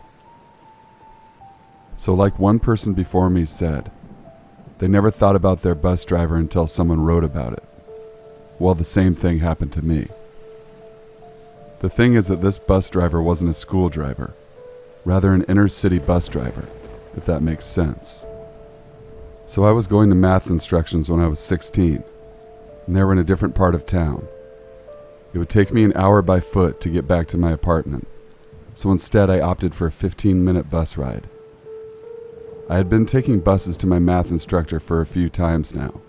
So like one person before me said, they never thought about their bus driver until someone wrote about it. Well, the same thing happened to me. The thing is that this bus driver wasn't a school driver, rather an inner city bus driver, if that makes sense. So I was going to math instructions when I was 16, and they were in a different part of town. It would take me an hour by foot to get back to my apartment, so instead I opted for a 15-minute bus ride. I had been taking buses to my math instructor for a few times now,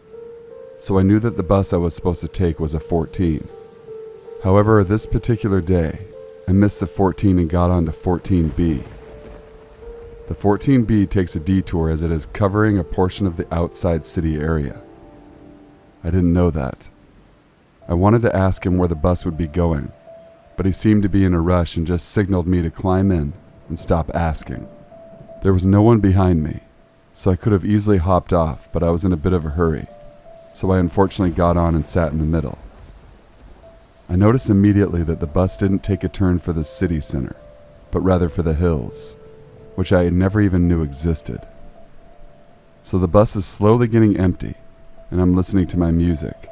so I knew that the bus I was supposed to take was a 14. However, this particular day, I missed the 14 and got on to 14B. The 14B takes a detour as it is covering a portion of the outside city area. I didn't know that. I wanted to ask him where the bus would be going, but he seemed to be in a rush and just signaled me to climb in and stop asking. There was no one behind me, so I could have easily hopped off, but I was in a bit of a hurry, so I unfortunately got on and sat in the middle. I noticed immediately that the bus didn't take a turn for the city center, but rather for the hills, which I never even knew existed. So the bus is slowly getting empty, and I'm listening to my music,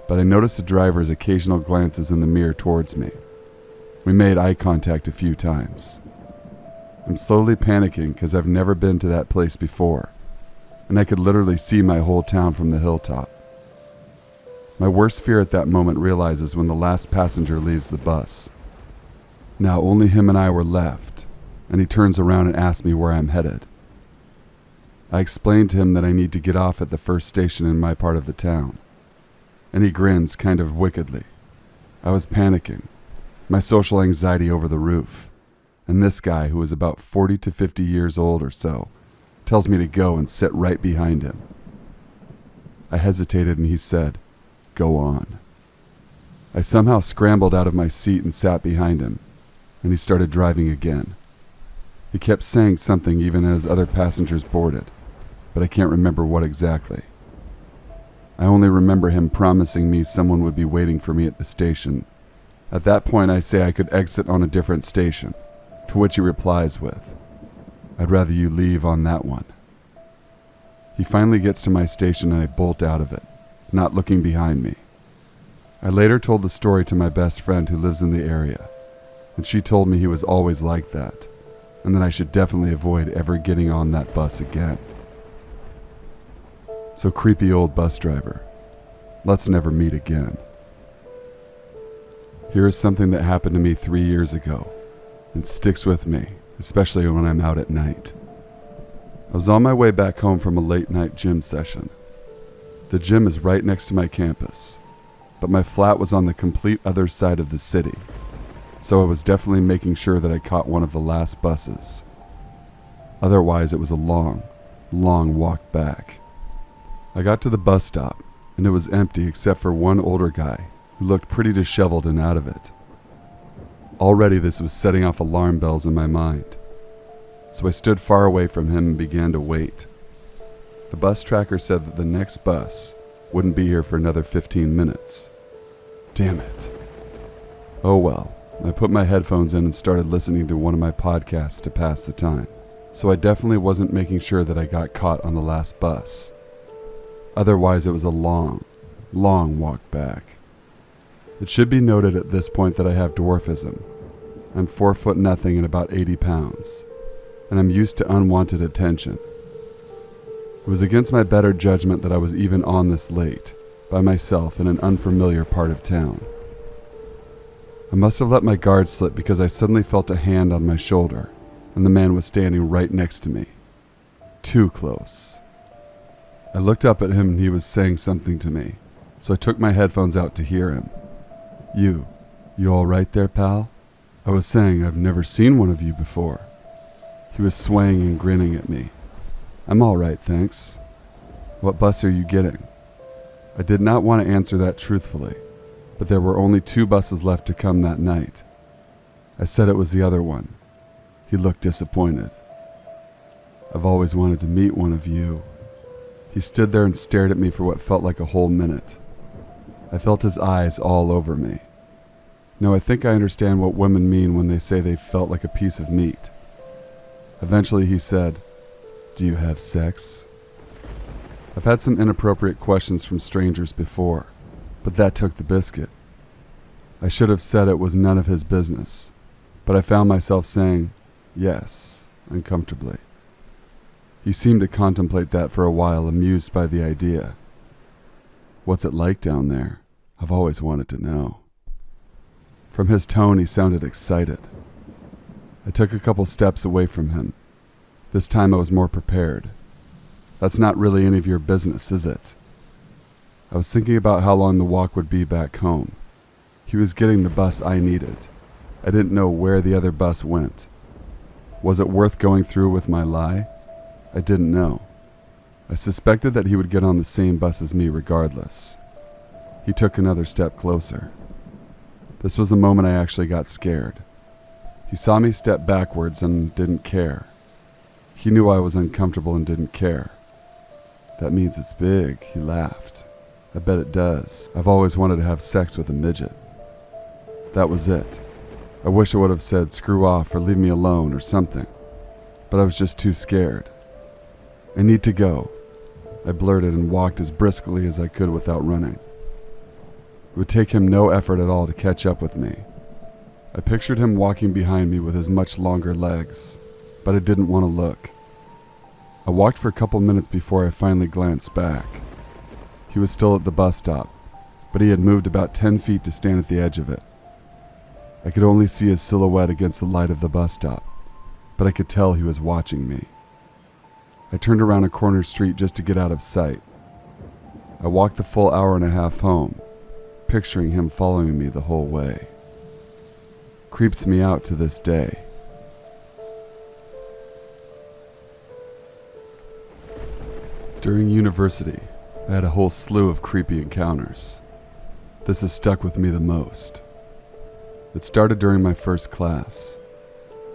but I noticed the driver's occasional glances in the mirror towards me. We made eye contact a few times. I'm slowly panicking because I've never been to that place before, and I could literally see my whole town from the hilltop. My worst fear at that moment realizes when the last passenger leaves the bus. Now only him and I were left, and he turns around and asks me where I'm headed. I explained to him that I need to get off at the first station in my part of the town, and he grins kind of wickedly. I was panicking, my social anxiety over the roof, and this guy, who is about 40 to 50 years old or so, tells me to go and sit right behind him. I hesitated and he said, "Go on." I somehow scrambled out of my seat and sat behind him, and he started driving again. He kept saying something even as other passengers boarded, but I can't remember what exactly. I only remember him promising me someone would be waiting for me at the station. At that point, I say I could exit on a different station, to which he replies with, "I'd rather you leave on that one." He finally gets to my station and I bolt out of it, not looking behind me. I later told the story to my best friend who lives in the area, and she told me he was always like that, and that I should definitely avoid ever getting on that bus again. So creepy old bus driver, let's never meet again. Here is something that happened to me 3 years ago, and sticks with me, especially when I'm out at night. I was on my way back home from a late night gym session. The gym is right next to my campus, but my flat was on the complete other side of the city, so I was definitely making sure that I caught one of the last buses. Otherwise, it was a long, long walk back. I got to the bus stop, and it was empty except for one older guy who looked pretty disheveled and out of it. Already this was setting off alarm bells in my mind, so I stood far away from him and began to wait. The bus tracker said that the next bus wouldn't be here for another 15 minutes. Damn it. Oh well, I put my headphones in and started listening to one of my podcasts to pass the time, so I definitely wasn't making sure that I got caught on the last bus. Otherwise, it was a long, long walk back. It should be noted at this point that I have dwarfism. I'm 4 foot nothing and about 80 pounds, and I'm used to unwanted attention. It was against my better judgment that I was even on this late, by myself in an unfamiliar part of town. I must have let my guard slip because I suddenly felt a hand on my shoulder, and the man was standing right next to me. Too close. I looked up at him and he was saying something to me, so I took my headphones out to hear him. You all right there, pal? I was saying I've never seen one of you before. He was swaying and grinning at me. I'm all right, thanks. What bus are you getting? I did not want to answer that truthfully, but there were only 2 buses left to come that night. I said it was the other one. He looked disappointed. I've always wanted to meet one of you. He stood there and stared at me for what felt like a whole minute. I felt his eyes all over me. Now I think I understand what women mean when they say they felt like a piece of meat. Eventually he said, "Do you have sex?" I've had some inappropriate questions from strangers before, but that took the biscuit. I should have said it was none of his business, but I found myself saying, yes, uncomfortably. He seemed to contemplate that for a while, amused by the idea. What's it like down there? I've always wanted to know. From his tone, he sounded excited. I took a couple steps away from him. This time I was more prepared. That's not really any of your business, is it? I was thinking about how long the walk would be back home. He was getting the bus I needed. I didn't know where the other bus went. Was it worth going through with my lie? I didn't know. I suspected that he would get on the same bus as me regardless. He took another step closer. This was the moment I actually got scared. He saw me step backwards and didn't care. He knew I was uncomfortable and didn't care. That means it's big, he laughed. I bet it does. I've always wanted to have sex with a midget. That was it. I wish I would have said screw off or leave me alone or something, but I was just too scared. I need to go, I blurted and walked as briskly as I could without running. It would take him no effort at all to catch up with me. I pictured him walking behind me with his much longer legs, but I didn't want to look. I walked for a couple minutes before I finally glanced back. He was still at the bus stop, but he had moved about 10 feet to stand at the edge of it. I could only see his silhouette against the light of the bus stop, but I could tell he was watching me. I turned around a corner street just to get out of sight. I walked the full hour and a half home, picturing him following me the whole way. Creeps me out to this day. During university, I had a whole slew of creepy encounters. This has stuck with me the most. It started during my first class.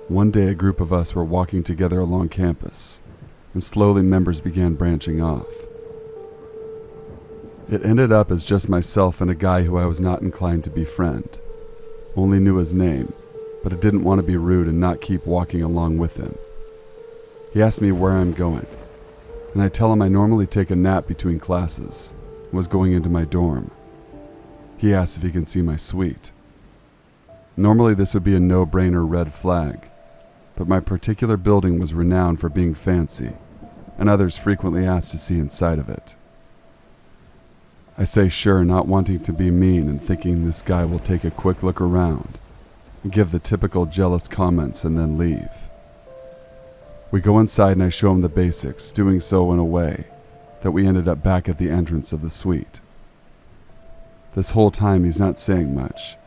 One day a group of us were walking together along campus, and slowly members began branching off. It ended up as just myself and a guy who I was not inclined to befriend. Only knew his name, but I didn't want to be rude and not keep walking along with him. He asked me where I'm going, and I tell him I normally take a nap between classes and was going into my dorm. He asks if he can see my suite. Normally this would be a no-brainer red flag, but my particular building was renowned for being fancy, and others frequently asked to see inside of it. I say sure, not wanting to be mean and thinking this guy will take a quick look around and give the typical jealous comments and then leave. We go inside and I show him the basics, doing so in a way that we ended up back at the entrance of the suite. This whole time he's not saying much,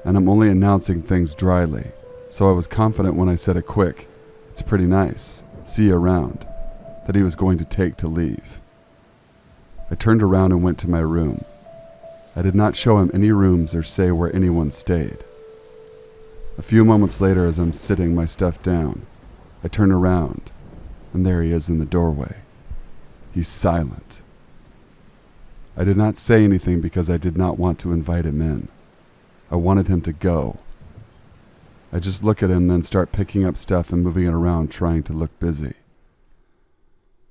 and I'm only announcing things dryly, so I was confident when I said a quick, "It's pretty nice, see you around," that he was going to take to leave. I turned around and went to my room. I did not show him any rooms or say where anyone stayed. A few moments later, as I'm sitting my stuff down, I turn around, and there he is in the doorway. He's silent. I did not say anything because I did not want to invite him in. I wanted him to go. I just look at him, then start picking up stuff and moving it around, trying to look busy.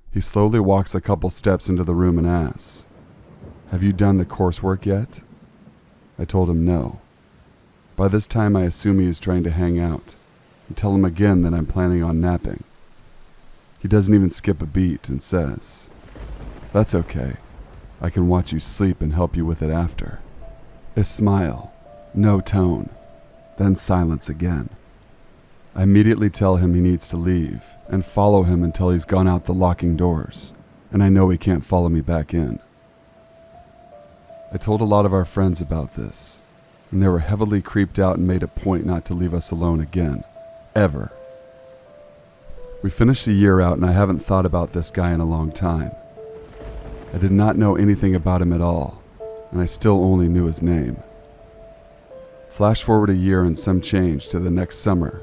He slowly walks a couple steps into the room and asks, "Have you done the coursework yet?" I told him no. By this time I assume he is trying to hang out, and tell him again that I'm planning on napping. He doesn't even skip a beat and says, "That's okay. I can watch you sleep and help you with it after." A smile, no tone, then silence again. I immediately tell him he needs to leave and follow him until he's gone out the locking doors, and I know he can't follow me back in. I told a lot of our friends about this, and they were heavily creeped out and made a point not to leave us alone again, ever. We finished the year out and I haven't thought about this guy in a long time. I did not know anything about him at all, and I still only knew his name. Flash forward a year and some change to the next summer,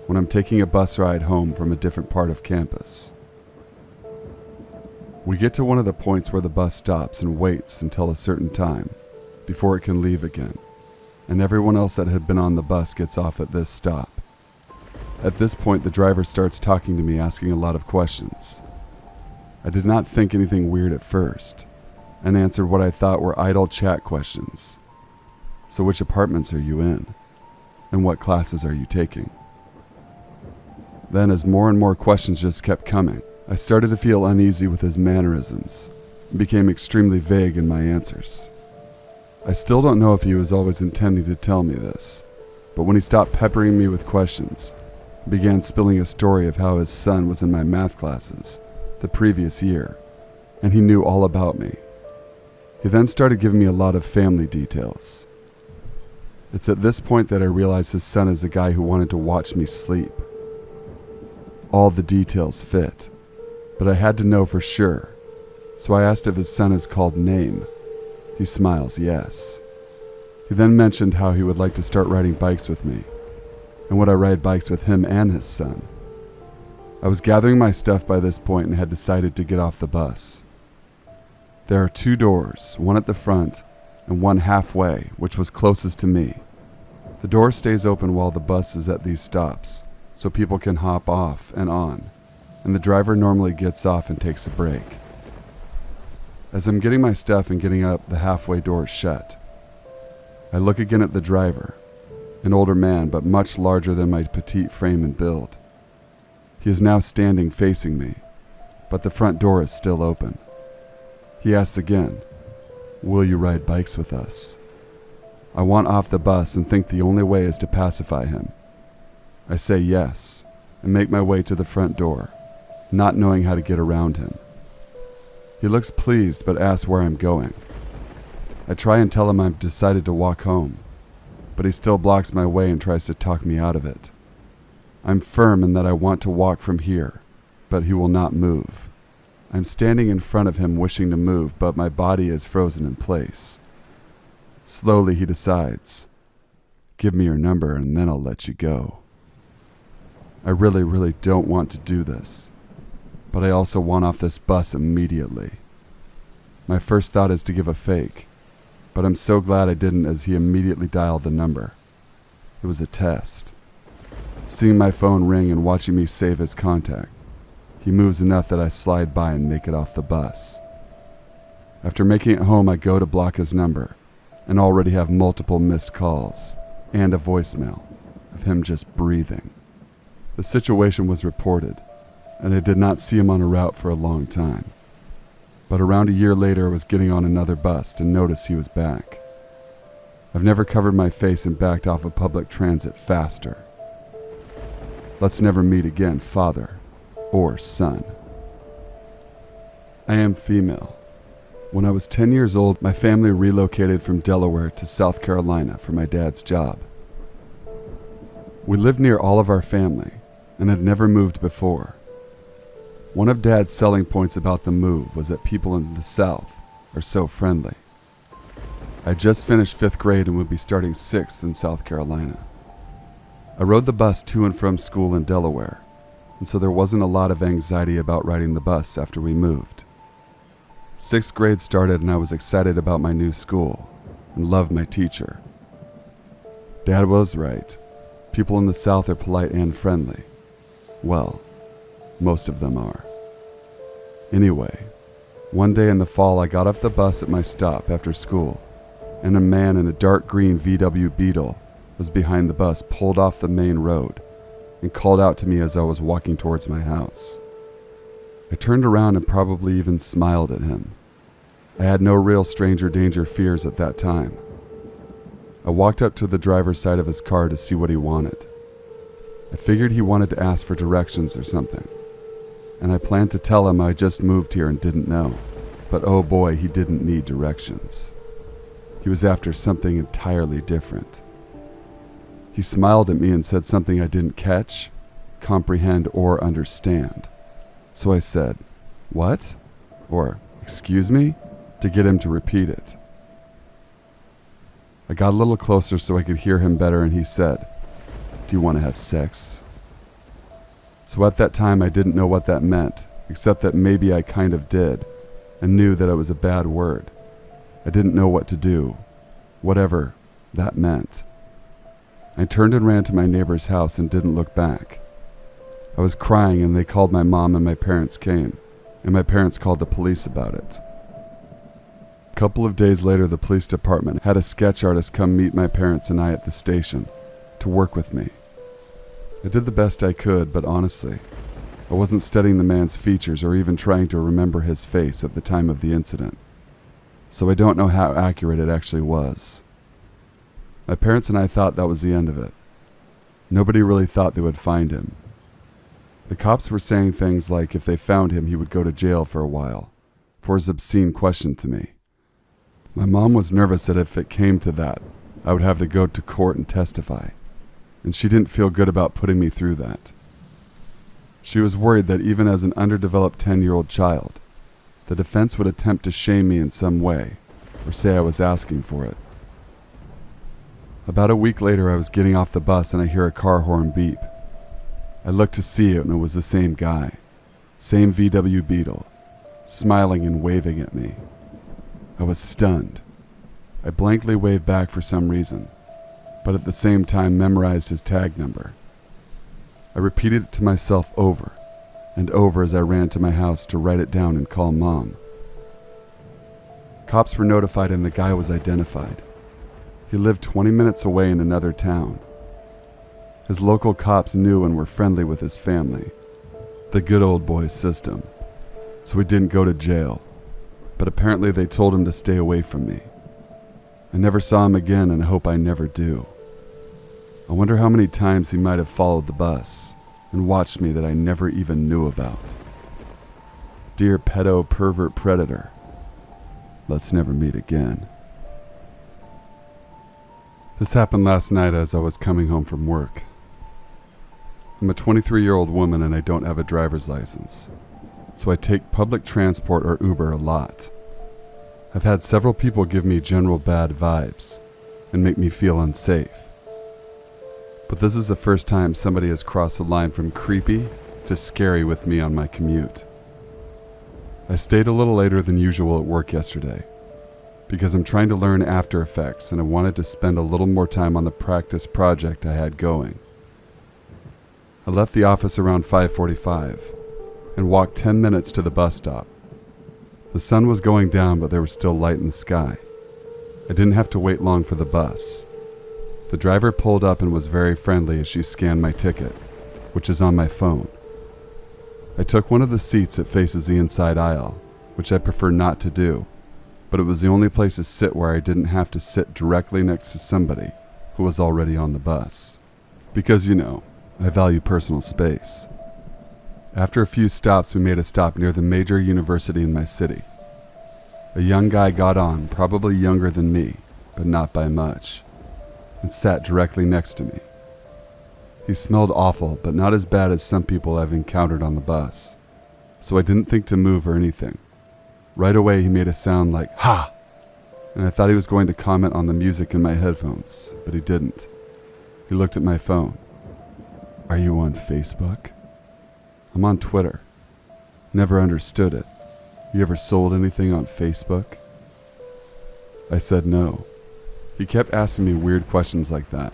when I'm taking a bus ride home from a different part of campus. We get to one of the points where the bus stops and waits until a certain time, before it can leave again, and everyone else that had been on the bus gets off at this stop. At this point, the driver starts talking to me, asking a lot of questions. I did not think anything weird at first, and answered what I thought were idle chat questions. So which apartments are you in? And what classes are you taking? Then, as more and more questions just kept coming, I started to feel uneasy with his mannerisms and became extremely vague in my answers. I still don't know if he was always intending to tell me this, but when he stopped peppering me with questions, he began spilling a story of how his son was in my math classes the previous year, and he knew all about me. He then started giving me a lot of family details. It's at this point that I realized his son is the guy who wanted to watch me sleep. All the details fit, but I had to know for sure, so I asked if his son is called Name. He smiles yes. He then mentioned how he would like to start riding bikes with me, and would I ride bikes with him and his son. I was gathering my stuff by this point and had decided to get off the bus. There are 2 doors, one at the front and one halfway, which was closest to me. The door stays open while the bus is at these stops, so people can hop off and on, and the driver normally gets off and takes a break. As I'm getting my stuff and getting up, the halfway door is shut. I look again at the driver, an older man but much larger than my petite frame and build. He is now standing facing me, but the front door is still open. He asks again, "Will you ride bikes with us?" I want off the bus and think the only way is to pacify him. I say yes, and make my way to the front door, not knowing how to get around him. He looks pleased but asks where I'm going. I try and tell him I've decided to walk home, but he still blocks my way and tries to talk me out of it. I'm firm in that I want to walk from here, but he will not move. I'm standing in front of him wishing to move, but my body is frozen in place. Slowly he decides, "Give me your number and then I'll let you go." I really don't want to do this, but I also want off this bus immediately. My first thought is to give a fake, but I'm so glad I didn't as he immediately dialed the number. It was a test. Seeing my phone ring and watching me save his contact, he moves enough that I slide by and make it off the bus. After making it home, I go to block his number and already have multiple missed calls and a voicemail of him just breathing. The situation was reported, and I did not see him on a route for a long time. But around a year later, I was getting on another bus and noticed he was back. I've never covered my face and backed off of public transit faster. Let's never meet again, father or son. I am female. When I was 10 years old, my family relocated from Delaware to South Carolina for my dad's job. We lived near all of our family and had never moved before. One of Dad's selling points about the move was that people in the South are so friendly. I just finished 5th grade and would be starting 6th in South Carolina. I rode the bus to and from school in Delaware, and so there wasn't a lot of anxiety about riding the bus after we moved. 6th grade started and I was excited about my new school and loved my teacher. Dad was right. People in the South are polite and friendly. Well, most of them are. Anyway, one day in the fall I got off the bus at my stop after school, and a man in a dark green VW Beetle was behind the bus, pulled off the main road, and called out to me as I was walking towards my house. I turned around and probably even smiled at him. I had no real stranger danger fears at that time. I walked up to the driver's side of his car to see what he wanted. I figured he wanted to ask for directions or something, and I planned to tell him I just moved here and didn't know, but oh boy, he didn't need directions. He was after something entirely different. He smiled at me and said something I didn't catch, comprehend, or understand. So I said, "What?" or "Excuse me?" to get him to repeat it. I got a little closer so I could hear him better, and he said, "Do you want to have sex?" So at that time I didn't know what that meant, except that maybe I kind of did, and knew that it was a bad word. I didn't know what to do, whatever that meant. I turned and ran to my neighbor's house and didn't look back. I was crying and they called my mom and my parents came, and my parents called the police about it. A couple of days later, the police department had a sketch artist come meet my parents and I at the station to work with me. I did the best I could, but honestly, I wasn't studying the man's features or even trying to remember his face at the time of the incident, so I don't know how accurate it actually was. My parents and I thought that was the end of it. Nobody really thought they would find him. The cops were saying things like if they found him, he would go to jail for a while, for his obscene question to me. My mom was nervous that if it came to that, I would have to go to court and testify, and she didn't feel good about putting me through that. She was worried that even as an underdeveloped 10-year-old child, the defense would attempt to shame me in some way, or say I was asking for it. About a week later, I was getting off the bus and I hear a car horn beep. I looked to see it and it was the same guy, same VW Beetle, smiling and waving at me. I was stunned. I blankly waved back for some reason, but at the same time memorized his tag number. I repeated it to myself over and over as I ran to my house to write it down and call Mom. Cops were notified and the guy was identified. He lived 20 minutes away in another town. His local cops knew and were friendly with his family. The good old boy system. So he didn't go to jail, but apparently they told him to stay away from me. I never saw him again and I hope I never do. I wonder how many times he might have followed the bus and watched me that I never even knew about. Dear pedo pervert predator, let's never meet again. This happened last night as I was coming home from work. I'm a 23-year-old woman and I don't have a driver's license, so I take public transport or Uber a lot. I've had several people give me general bad vibes and make me feel unsafe. But this is the first time somebody has crossed the line from creepy to scary with me on my commute. I stayed a little later than usual at work yesterday because I'm trying to learn After Effects and I wanted to spend a little more time on the practice project I had going. I left the office around 5:45 and walked 10 minutes to the bus stop. The sun was going down, but there was still light in the sky. I didn't have to wait long for the bus. The driver pulled up and was very friendly as she scanned my ticket, which is on my phone. I took one of the seats that faces the inside aisle, which I prefer not to do, but it was the only place to sit where I didn't have to sit directly next to somebody who was already on the bus. Because, I value personal space. After a few stops, we made a stop near the major university in my city. A young guy got on, probably younger than me, but not by much, and sat directly next to me. He smelled awful, but not as bad as some people I've encountered on the bus, so I didn't think to move or anything. Right away, he made a sound like, "Ha!" and I thought he was going to comment on the music in my headphones, but he didn't. He looked at my phone. "Are you on Facebook?" "I'm on Twitter." Never understood it. "You ever sold anything on Facebook?" I said no. He kept asking me weird questions like that,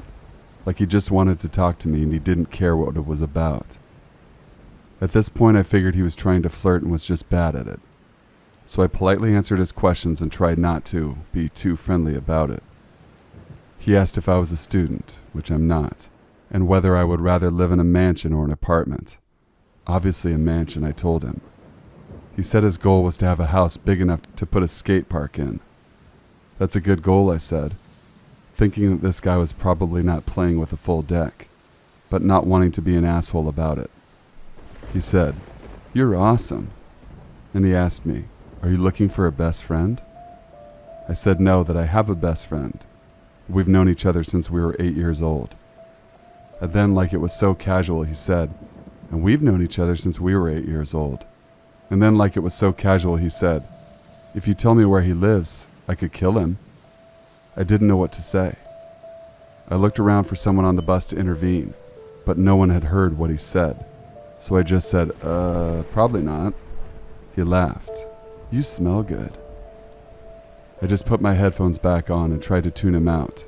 like he just wanted to talk to me and he didn't care what it was about. At this point, I figured he was trying to flirt and was just bad at it. So I politely answered his questions and tried not to be too friendly about it. He asked if I was a student, which I'm not, and whether I would rather live in a mansion or an apartment. Obviously a mansion, I told him. He said his goal was to have a house big enough to put a skate park in. That's a good goal, I said, thinking that this guy was probably not playing with a full deck, but not wanting to be an asshole about it. He said, "You're awesome." And he asked me, "Are you looking for a best friend?" I said no, that I have a best friend. We've known each other since we were 8 years old. And then, like it was so casual, he said, "And we've known each other since we were 8 years old." And then, like it was so casual, he said, "If you tell me where he lives, I could kill him." I didn't know what to say. I looked around for someone on the bus to intervene, but no one had heard what he said. So I just said, probably not." He laughed. "You smell good." I just put my headphones back on and tried to tune him out.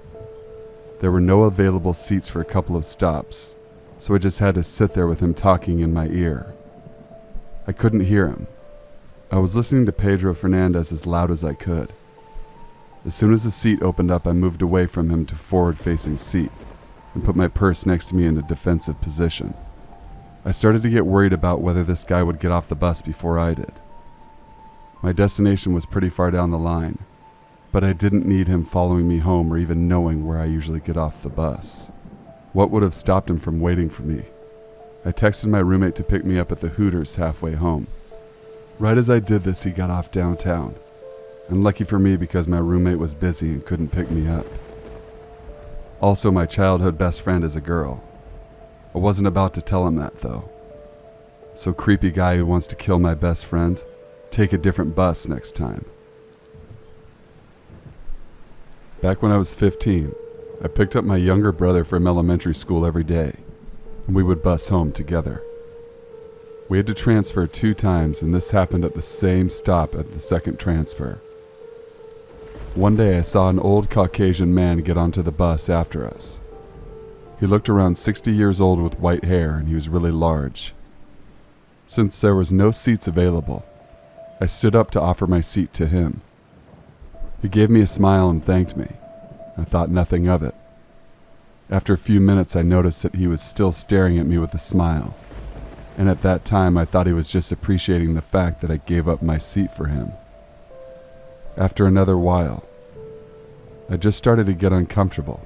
There were no available seats for a couple of stops, so I just had to sit there with him talking in my ear. I couldn't hear him. I was listening to Pedro Fernandez as loud as I could. As soon as the seat opened up, I moved away from him to forward-facing seat and put my purse next to me in a defensive position. I started to get worried about whether this guy would get off the bus before I did. My destination was pretty far down the line, but I didn't need him following me home or even knowing where I usually get off the bus. What would have stopped him from waiting for me? I texted my roommate to pick me up at the Hooters halfway home. Right as I did this, he got off downtown. And lucky for me because my roommate was busy and couldn't pick me up. Also, my childhood best friend is a girl. I wasn't about to tell him that, though. So creepy guy who wants to kill my best friend, take a different bus next time. Back when I was 15, I picked up my younger brother from elementary school every day, and we would bus home together. We had to transfer 2 times, and this happened at the same stop at the second transfer. One day I saw an old Caucasian man get onto the bus after us. He looked around 60 years old with white hair, and he was really large. Since there was no seats available, I stood up to offer my seat to him. He gave me a smile and thanked me. I thought nothing of it. After a few minutes, I noticed that he was still staring at me with a smile, and at that time I thought he was just appreciating the fact that I gave up my seat for him. After another while, I just started to get uncomfortable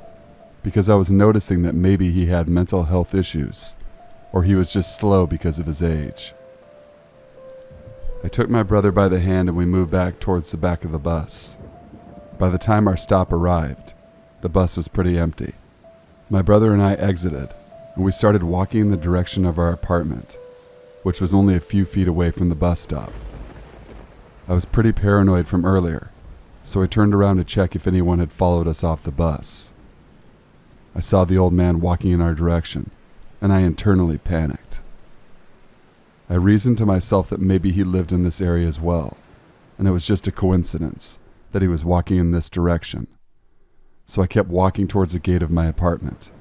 because I was noticing that maybe he had mental health issues, or he was just slow because of his age. I took my brother by the hand and we moved back towards the back of the bus. By the time our stop arrived, the bus was pretty empty. My brother and I exited, and we started walking in the direction of our apartment, which was only a few feet away from the bus stop. I was pretty paranoid from earlier, so I turned around to check if anyone had followed us off the bus. I saw the old man walking in our direction, and I internally panicked. I reasoned to myself that maybe he lived in this area as well, and it was just a coincidence that he was walking in this direction. So I kept walking towards the gate of my apartment.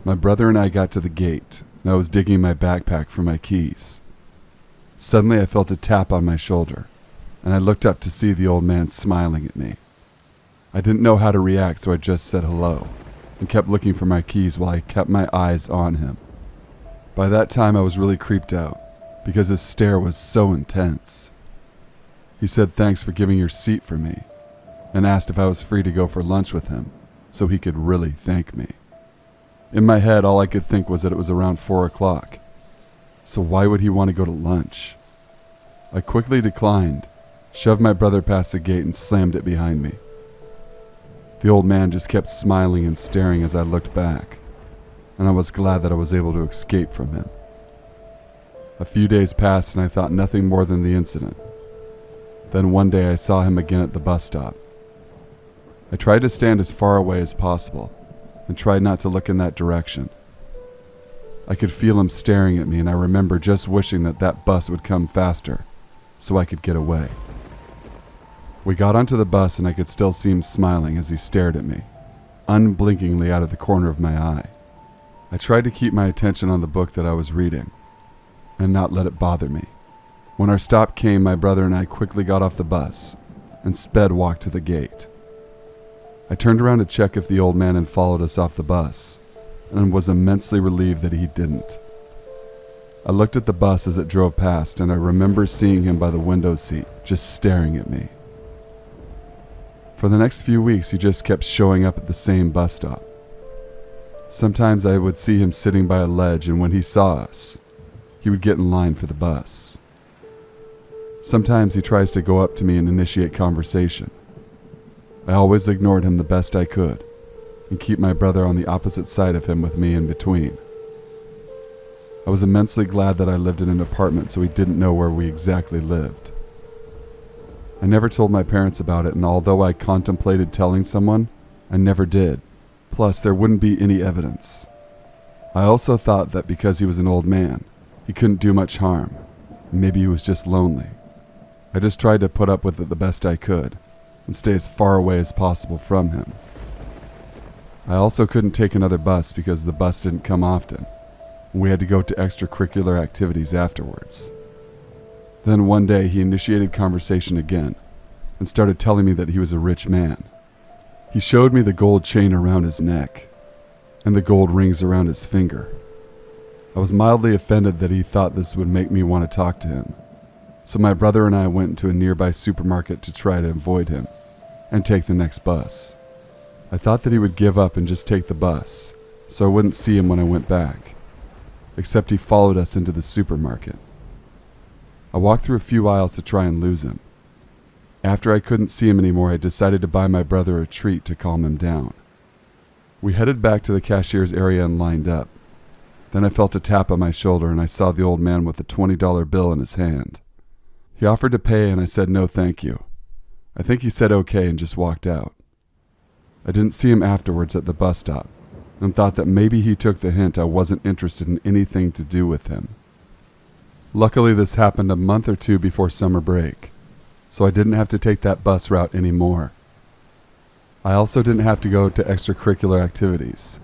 My brother and I got to the gate, and I was digging in my backpack for my keys. Suddenly I felt a tap on my shoulder, and I looked up to see the old man smiling at me. I didn't know how to react, so I just said hello, and kept looking for my keys while I kept my eyes on him. By that time I was really creeped out, because his stare was so intense. He said thanks for giving your seat for me, and asked if I was free to go for lunch with him, so he could really thank me. In my head, all I could think was that it was around 4 o'clock. So why would he want to go to lunch? I quickly declined, shoved my brother past the gate and slammed it behind me. The old man just kept smiling and staring as I looked back, and I was glad that I was able to escape from him. A few days passed and I thought nothing more than the incident. Then one day I saw him again at the bus stop. I tried to stand as far away as possible and tried not to look in that direction. I could feel him staring at me, and I remember just wishing that that bus would come faster so I could get away. We got onto the bus and I could still see him smiling as he stared at me, unblinkingly out of the corner of my eye. I tried to keep my attention on the book that I was reading and not let it bother me. When our stop came, my brother and I quickly got off the bus and sped walked to the gate. I turned around to check if the old man had followed us off the bus, and was immensely relieved that he didn't. I looked at the bus as it drove past, and I remember seeing him by the window seat, just staring at me. For the next few weeks, he just kept showing up at the same bus stop. Sometimes I would see him sitting by a ledge, and when he saw us, he would get in line for the bus. Sometimes he tries to go up to me and initiate conversation. I always ignored him the best I could, and keep my brother on the opposite side of him with me in between. I was immensely glad that I lived in an apartment so he didn't know where we exactly lived. I never told my parents about it, and although I contemplated telling someone, I never did. Plus, there wouldn't be any evidence. I also thought that because he was an old man, he couldn't do much harm. Maybe he was just lonely. I just tried to put up with it the best I could, and stay as far away as possible from him. I also couldn't take another bus because the bus didn't come often, and we had to go to extracurricular activities afterwards. Then one day he initiated conversation again and started telling me that he was a rich man. He showed me the gold chain around his neck and the gold rings around his finger. I was mildly offended that he thought this would make me want to talk to him, so my brother and I went to a nearby supermarket to try to avoid him and take the next bus. I thought that he would give up and just take the bus, so I wouldn't see him when I went back, except he followed us into the supermarket. I walked through a few aisles to try and lose him. After I couldn't see him anymore, I decided to buy my brother a treat to calm him down. We headed back to the cashier's area and lined up. Then I felt a tap on my shoulder and I saw the old man with a $20 bill in his hand. He offered to pay and I said no thank you. I think he said okay and just walked out. I didn't see him afterwards at the bus stop and thought that maybe he took the hint I wasn't interested in anything to do with him. Luckily, this happened a month or two before summer break, so I didn't have to take that bus route anymore. I also didn't have to go to extracurricular activities,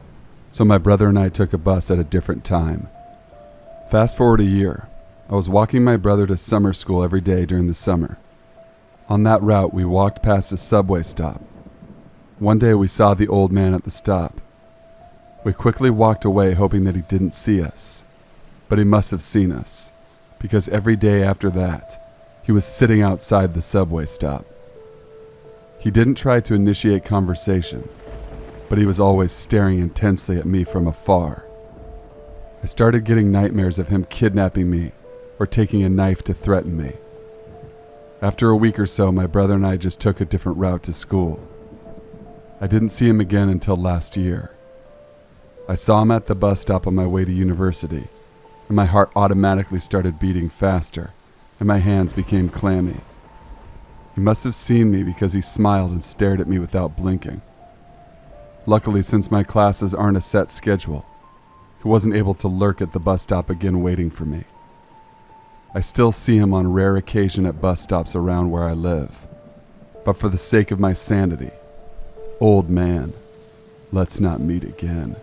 so my brother and I took a bus at a different time. Fast forward a year, I was walking my brother to summer school every day during the summer. On that route, we walked past a subway stop. One day we saw the old man at the stop. We quickly walked away hoping that he didn't see us, but he must have seen us, because every day after that, he was sitting outside the subway stop. He didn't try to initiate conversation, but he was always staring intensely at me from afar. I started getting nightmares of him kidnapping me or taking a knife to threaten me. After a week or so, my brother and I just took a different route to school. I didn't see him again until last year. I saw him at the bus stop on my way to university, and my heart automatically started beating faster, and my hands became clammy. He must have seen me because he smiled and stared at me without blinking. Luckily, since my classes aren't a set schedule, he wasn't able to lurk at the bus stop again waiting for me. I still see him on rare occasion at bus stops around where I live. But for the sake of my sanity, old man, let's not meet again.